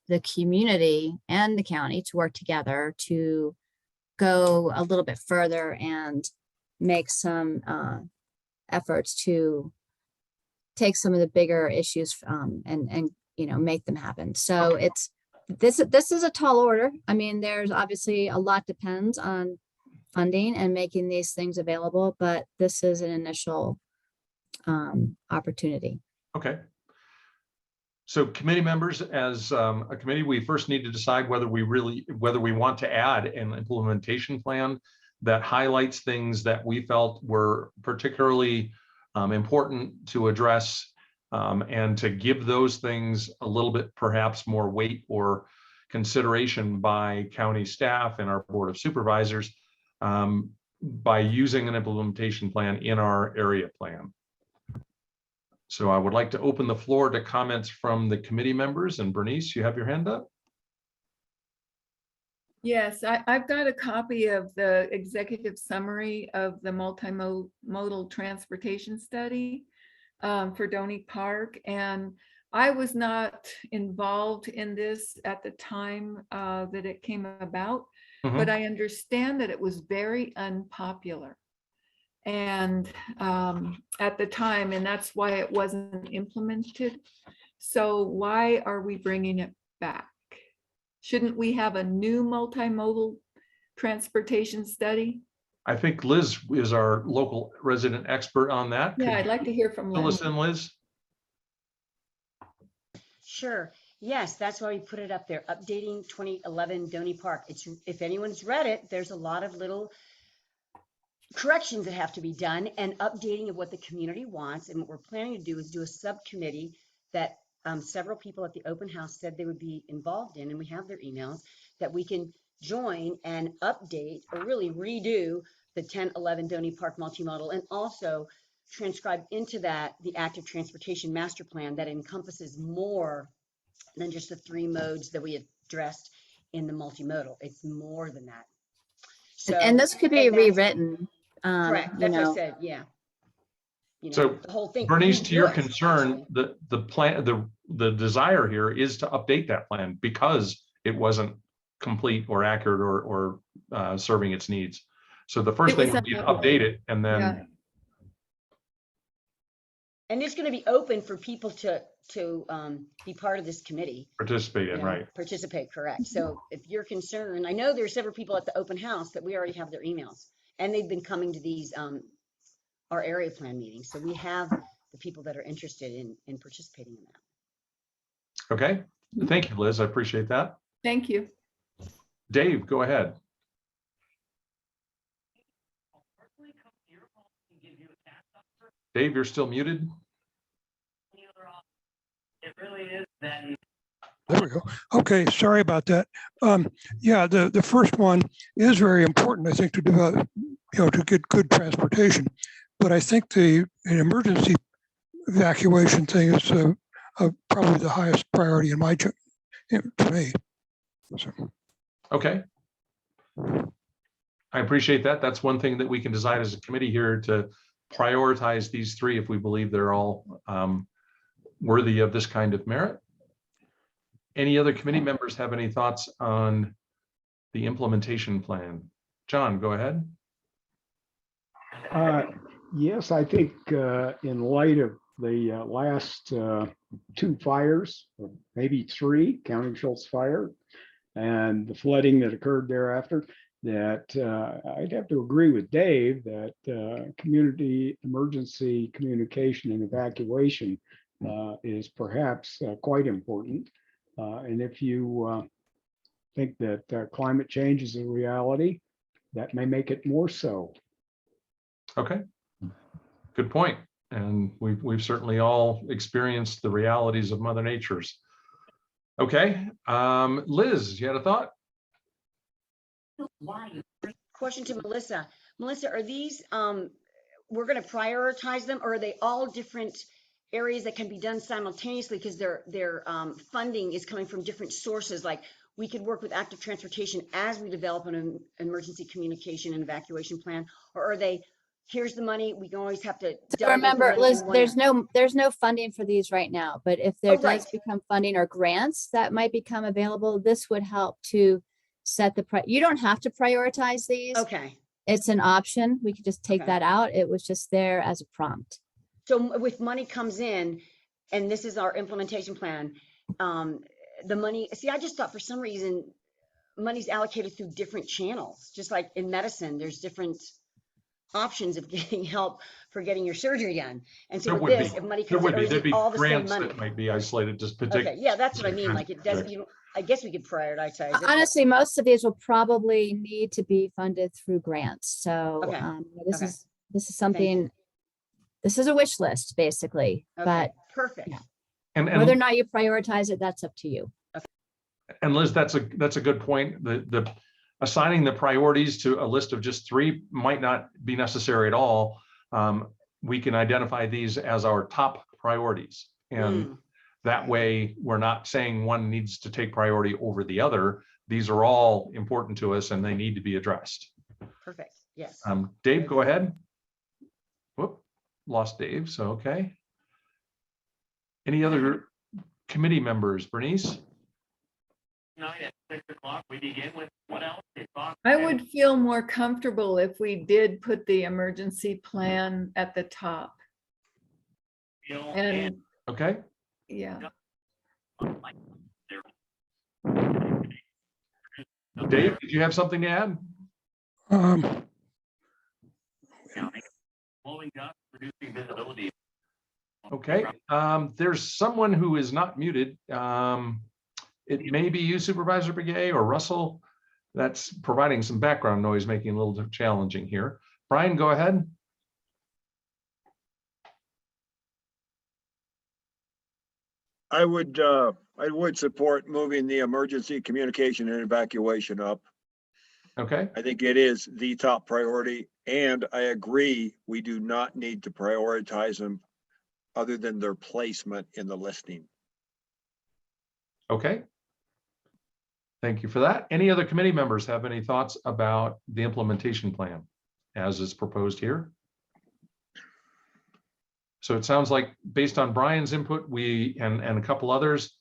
the community and the county to work together to go a little bit further and make some efforts to take some of the bigger issues and make them happen. So this is a tall order. I mean, there's obviously a lot depends on funding and making these things available, but this is an initial opportunity. Okay. So committee members, as a committee, we first need to decide whether we want to add an implementation plan that highlights things that we felt were particularly important to address, and to give those things a little bit perhaps more weight or consideration by county staff and our Board of Supervisors by using an implementation plan in our area plan. So I would like to open the floor to comments from the committee members. And Bernice, you have your hand up? Yes, I've got a copy of the executive summary of the multimodal transportation study for Doney Park. And I was not involved in this at the time that it came about, but I understand that it was very unpopular. And at the time, and that's why it wasn't implemented. So why are we bringing it back? Shouldn't we have a new multimodal transportation study? I think Liz is our local resident expert on that. Yeah, I'd like to hear from Fill Liz. us in, Liz. Sure. Yes, that's why we put it up there. Updating 2011 Doney Park. It's, if anyone's read it, there's a lot of little corrections that have to be done and updating of what the community wants. And what we're planning to do is do a subcommittee that several people at the open house said they would be involved in, and we have their emails, that we can join and update or really redo the 10-11 Doney Park multimodal, and also transcribe into that the active transportation master plan that encompasses more than just the 3 modes that we addressed in the multimodal. It's more than that. So, And this could be rewritten. Correct. That's what I said. Yeah. So the whole thing. Bernice, to your Yes, concern, actually. the plan, the desire here is to update that plan because it wasn't complete or accurate or serving its needs. So the first thing would be to update it and then. Yeah. And it's going to be open for people to be part of this committee. Participate in, right. Participate, correct. So if you're concerned, I know there's several people at the open house that we already have their emails, and they've been coming to these our area plan meetings. So we have the people that are interested in participating in that. Okay. Thank you, Liz. I appreciate that. Thank you. Dave, go ahead. Dave, you're still muted. There we go. Okay, sorry about that. Yeah, the first one is very important, I think, to develop, to get good transportation. But I think an emergency evacuation thing is probably the highest priority in to me. So. Okay. I appreciate that. That's one thing that we can decide as a committee here, to prioritize these 3 if we believe they're all worthy of this kind of merit. Any other committee members have any thoughts on the implementation plan? John, go ahead. Yes, I think in light of the last 2 fires, or maybe 3, counting Schultz Fire, and the flooding that occurred thereafter, that I'd have to agree with Dave that community emergency communication and evacuation is perhaps quite important. And if you think that climate change is a reality, that may make it more so. Okay, good point. And we've certainly all experienced the realities of Mother Nature's. Okay, Liz, you had a thought? Question to Melissa. Melissa, are these, we're going to prioritize them, or are they all different areas that can be done simultaneously because their funding is coming from different sources? Like we could work with active transportation as we develop an emergency communication and evacuation plan, or are they, here's the money, we can always have to. So remember, Liz, there's no funding for these right now, but if there does right. become funding or grants that might become available, this would help to set the you don't have to prioritize these. Okay. It's an option. We could just take Okay. that out. It was just there as a prompt. So with money comes in, and this is our implementation plan, the money, see, I just thought for some reason, money's allocated through different channels, just like in medicine, there's different options of getting help for getting your surgery done. And so There with would this, be. if money There comes would in, or be. is There'd it be all the same grants money? that might be isolated to particular. Okay, yeah, that's what I mean. Like it does, you know, I guess we could prioritize it. but- Honestly, most of these will probably need to be funded through grants. So Okay. this Okay. is something, this is a wish list basically, Okay, but perfect. yeah. And whether or not you prioritize it, that's up to you. And Liz, that's a good point. The assigning the priorities to a list of just 3 might not be necessary at all. We can identify these as our top priorities. And that way we're not saying one needs to take priority over the other. These are all important to us and they need to be addressed. Perfect, yes. Dave, go ahead. Whoop, lost Dave, so okay. Any other committee members? Bernice? Tonight at 6 o'clock, we begin with what else? I would feel more comfortable if we did put the emergency plan at the top. And Okay. yeah, Dave, did you have something to add? Blowing dust, reducing visibility. Okay, there's someone who is not muted. It may be you, Supervisor Begay or Russell. That's providing some background noise, making it a little challenging here. Brian, go ahead. I would support moving the emergency communication and evacuation up. Okay. I think it is the top priority, and I agree, we do not need to prioritize them other than their placement in the listing. Okay. Thank you for that. Any other committee members have any thoughts about the implementation plan as is proposed here? So it sounds like based on Brian's input, we and a couple others,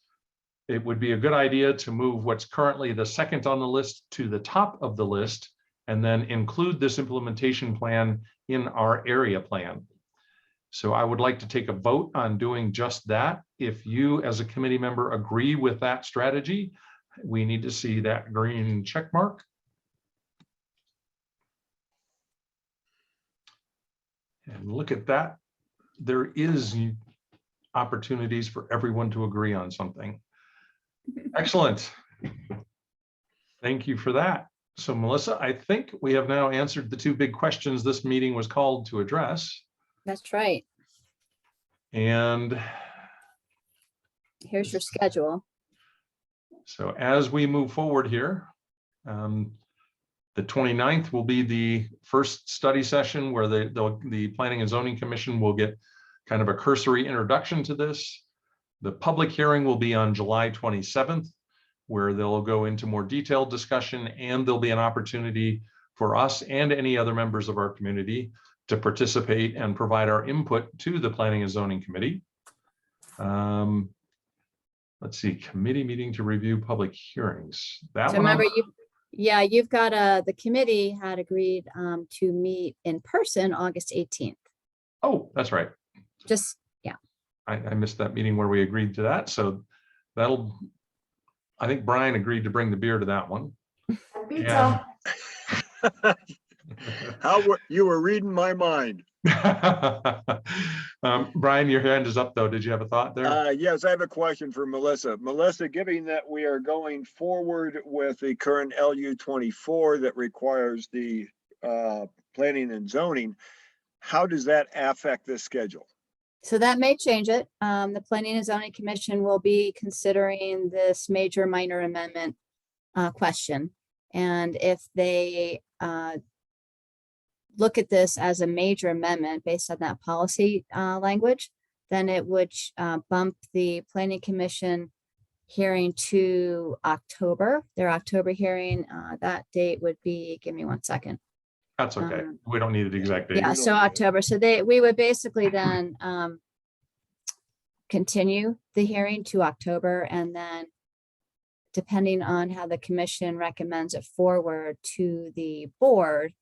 it would be a good idea to move what's currently the second on the list to the top of the list and then include this implementation plan in our area plan. So I would like to take a vote on doing just that. If you as a committee member agree with that strategy, we need to see that green check mark. And look at that. There is opportunities for everyone to agree on something. Excellent. Thank you for that. So Melissa, I think we have now answered the 2 big questions this meeting was called to address. That's right. And Here's your schedule. so as we move forward here, the 29th will be the first study session where the Planning and Zoning Commission will get kind of a cursory introduction to this. The public hearing will be on July 27th, where they'll go into more detailed discussion, and there'll be an opportunity for us and any other members of our community to participate and provide our input to the Planning and Zoning Committee. Let's see, committee meeting to review public hearings. That So one, remember, you've got the committee had agreed to meet in person August 18th. oh, that's right. Just, yeah. I missed that meeting where we agreed to that. So I think Brian agreed to bring the beer to that one. Pizza. You were reading my mind. Brian, your hand is up though. Did you have a thought there? Yes, I have a question for Melissa. Melissa, given that we are going forward with the current LU 24 that requires the planning and zoning, how does that affect this schedule? So that may change it. The Planning and Zoning Commission will be considering this major minor amendment question. And if they look at this as a major amendment based on that policy language, then it would bump the Planning Commission hearing to October, their October hearing. That date would be, give me 1 second. That's okay. We don't need the exact date. Yeah, so October. So we would basically then continue the hearing to October, and then depending on how the commission recommends it forward to the board,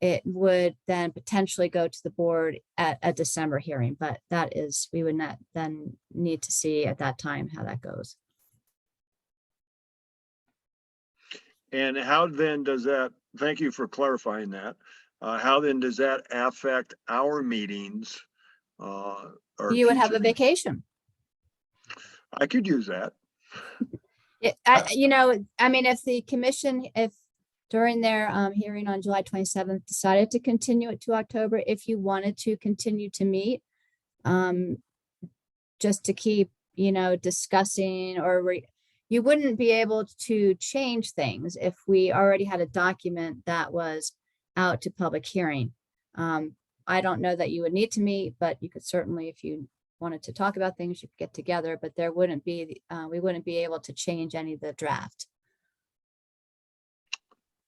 it would then potentially go to the board at a December hearing, but that is, we would not then need to see at that time how that goes. And how then does that, thank you for clarifying that. How then does that affect our meetings? Or You would have future a vacation. I could use that. You know, I mean, if the commission, if during their hearing on July 27th decided to continue it to October, if you wanted to continue to meet, just to keep, you know, discussing, or you wouldn't be able to change things if we already had a document that was out to public hearing. I don't know that you would need to meet, but you could certainly, if you wanted to talk about things, you could get together, but there wouldn't be, we wouldn't be able to change any of the draft.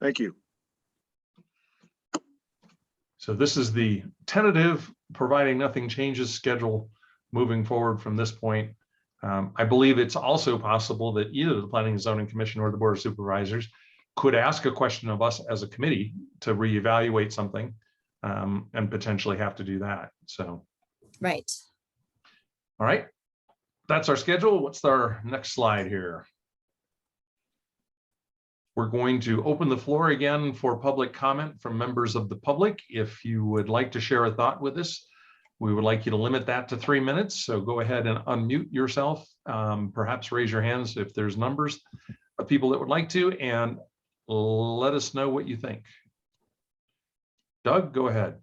Thank you. So this is the tentative, providing nothing changes schedule moving forward from this point. I believe it's also possible that either the Planning and Zoning Commission or the Board of Supervisors could ask a question of us as a committee to reevaluate something and potentially have to do that. So. Right. All right, that's our schedule. What's our next slide here? We're going to open the floor again for public comment from members of the public. If you would like to share a thought with us, we would like you to limit that to 3 minutes. So go ahead and unmute yourself. Perhaps raise your hands if there's numbers of people that would like to, and let us know what you think. Doug, go ahead.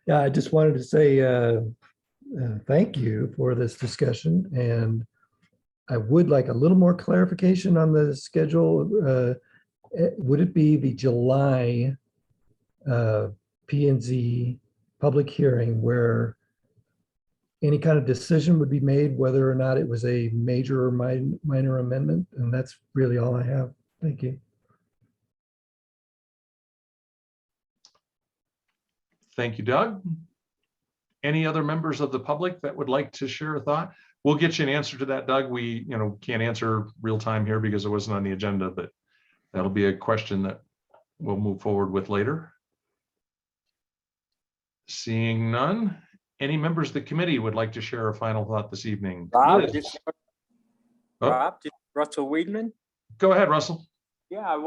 Yeah, I just wanted to say thank you for this discussion, and I would like a little more clarification on the schedule. Would it be the July P&Z public hearing where any kind of decision would be made whether or not it was a major or minor amendment? And that's really all I have. Thank you. Thank you, Doug. Any other members of the public that would like to share a thought? We'll get you an answer to that, Doug. We, can't answer real time here because it wasn't on the agenda, but that'll be a question that we'll move forward with later. Seeing none, any members of the committee would like to share a final thought this evening? Rob, Liz. Russell Weedman. Go ahead, Russell. Yeah,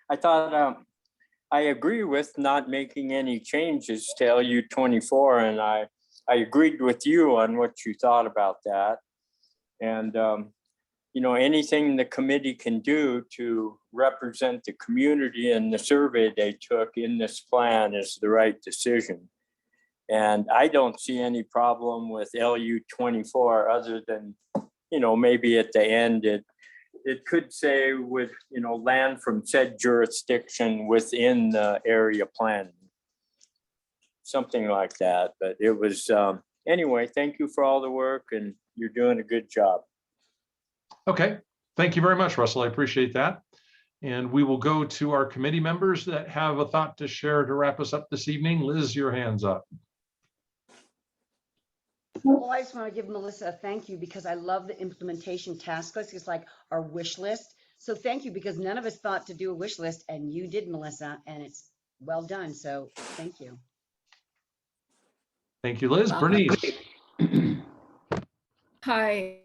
I thought I agree with not making any changes to LU 24, and I agreed with you on what you thought about that. And, anything the committee can do to represent the community and the survey they took in this plan is the right decision. And I don't see any problem with LU 24 other than, maybe at the end it could say with, land from said jurisdiction within the area plan. Something like that, but it was, anyway, thank you for all the work and you're doing a good job. Okay, thank you very much, Russell. I appreciate that. And we will go to our committee members that have a thought to share to wrap us up this evening. Liz, your hand's up. Well, I just want to give Melissa a thank you because I love the implementation task list. It's like our wish list. So thank you, because none of us thought to do a wish list and you did, Melissa, and it's well done. So thank you. Thank you, Liz. Bernice. Hi.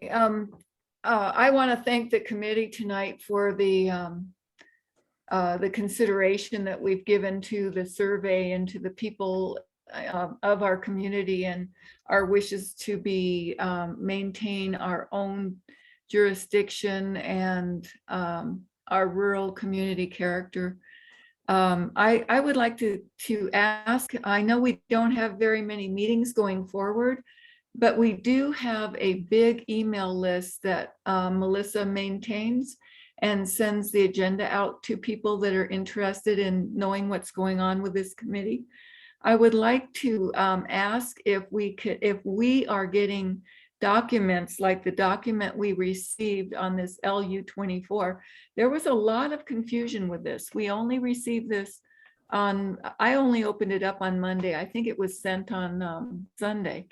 I want to thank the committee tonight for the the consideration that we've given to the survey and to the people of our community and our wishes to be maintain our own jurisdiction and our rural community character. I would like to ask, I know we don't have very many meetings going forward, but we do have a big email list that Melissa maintains and sends the agenda out to people that are interested in knowing what's going on with this committee. I would like to ask if we are getting documents like the document we received on this LU-24. There was a lot of confusion with this. We only received this on, I only opened it up on Monday. I think it was sent on Sunday.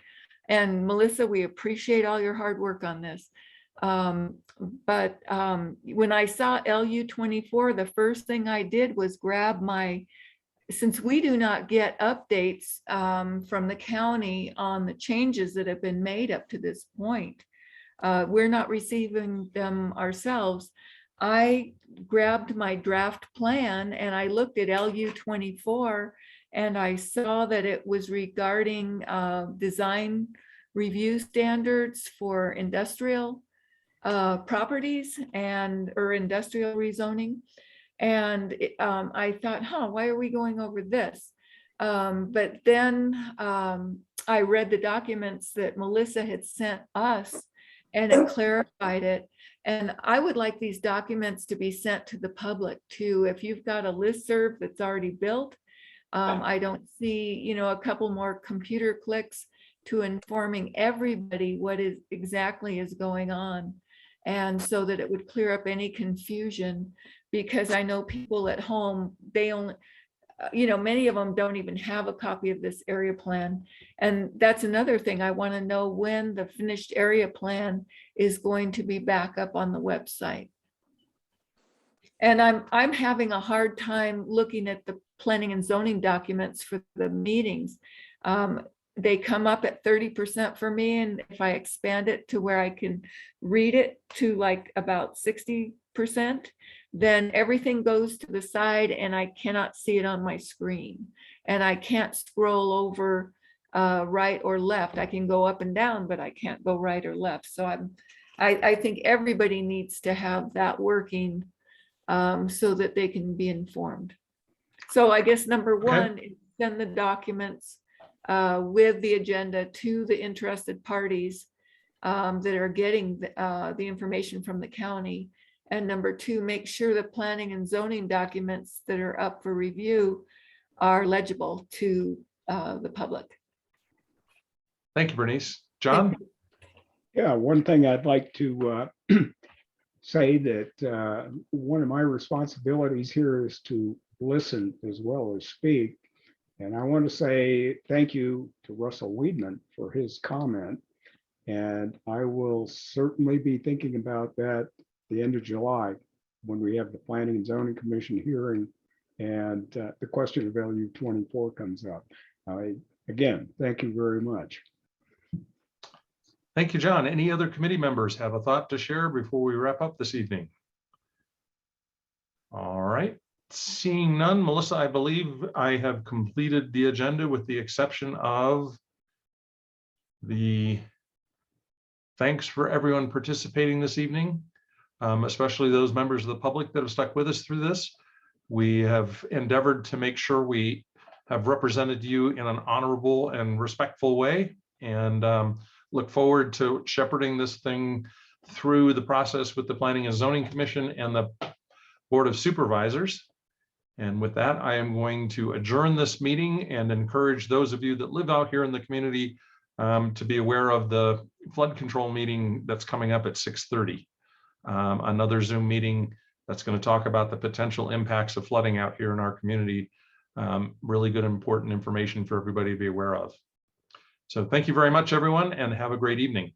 And Melissa, we appreciate all your hard work on this. But when I saw LU-24, the first thing I did was grab my, since we do not get updates from the county on the changes that have been made up to this point, we're not receiving them ourselves. I grabbed my draft plan and I looked at LU-24 and I saw that it was regarding design review standards for industrial properties or industrial rezoning. And I thought, why are we going over this? But then I read the documents that Melissa had sent us and it clarified it. And I would like these documents to be sent to the public too. If you've got a listserv that's already built, I don't see, a couple more computer clicks to informing everybody what is exactly is going on. And so that it would clear up any confusion, because I know people at home, they only, many of them don't even have a copy of this area plan. And that's another thing. I want to know when the finished area plan is going to be back up on the website. And I'm having a hard time looking at the planning and zoning documents for the meetings. They come up at 30% for me. And if I expand it to where I can read it to like about 60%, then everything goes to the side and I cannot see it on my screen. And I can't scroll over right or left. I can go up and down, but I can't go right or left. So I think everybody needs to have that working so that they can be informed. So I guess number one is send the documents with the agenda to the interested parties that are getting the information from the county. And number two, make sure the planning and zoning documents that are up for review are legible to the public. Thank you, Bernice. John? Yeah, one thing I'd like to say that one of my responsibilities here is to listen as well as speak. And I want to say thank you to Russell Weedman for his comment. And I will certainly be thinking about that the end of July when we have the Planning and Zoning Commission hearing and the question of LU-24 comes up. Again, thank you very much. Thank you, John. Any other committee members have a thought to share before we wrap up this evening? All right. Seeing none, Melissa, I believe I have completed the agenda with the exception of the thanks for everyone participating this evening, especially those members of the public that have stuck with us through this. We have endeavored to make sure we have represented you in an honorable and respectful way, and look forward to shepherding this thing through the process with the Planning and Zoning Commission and the Board of Supervisors. And with that, I am going to adjourn this meeting and encourage those of you that live out here in the community to be aware of the flood control meeting that's coming up at 6:30. Another Zoom meeting that's going to talk about the potential impacts of flooding out here in our community. Really good, important information for everybody to be aware of. So thank you very much, everyone, and have a great evening.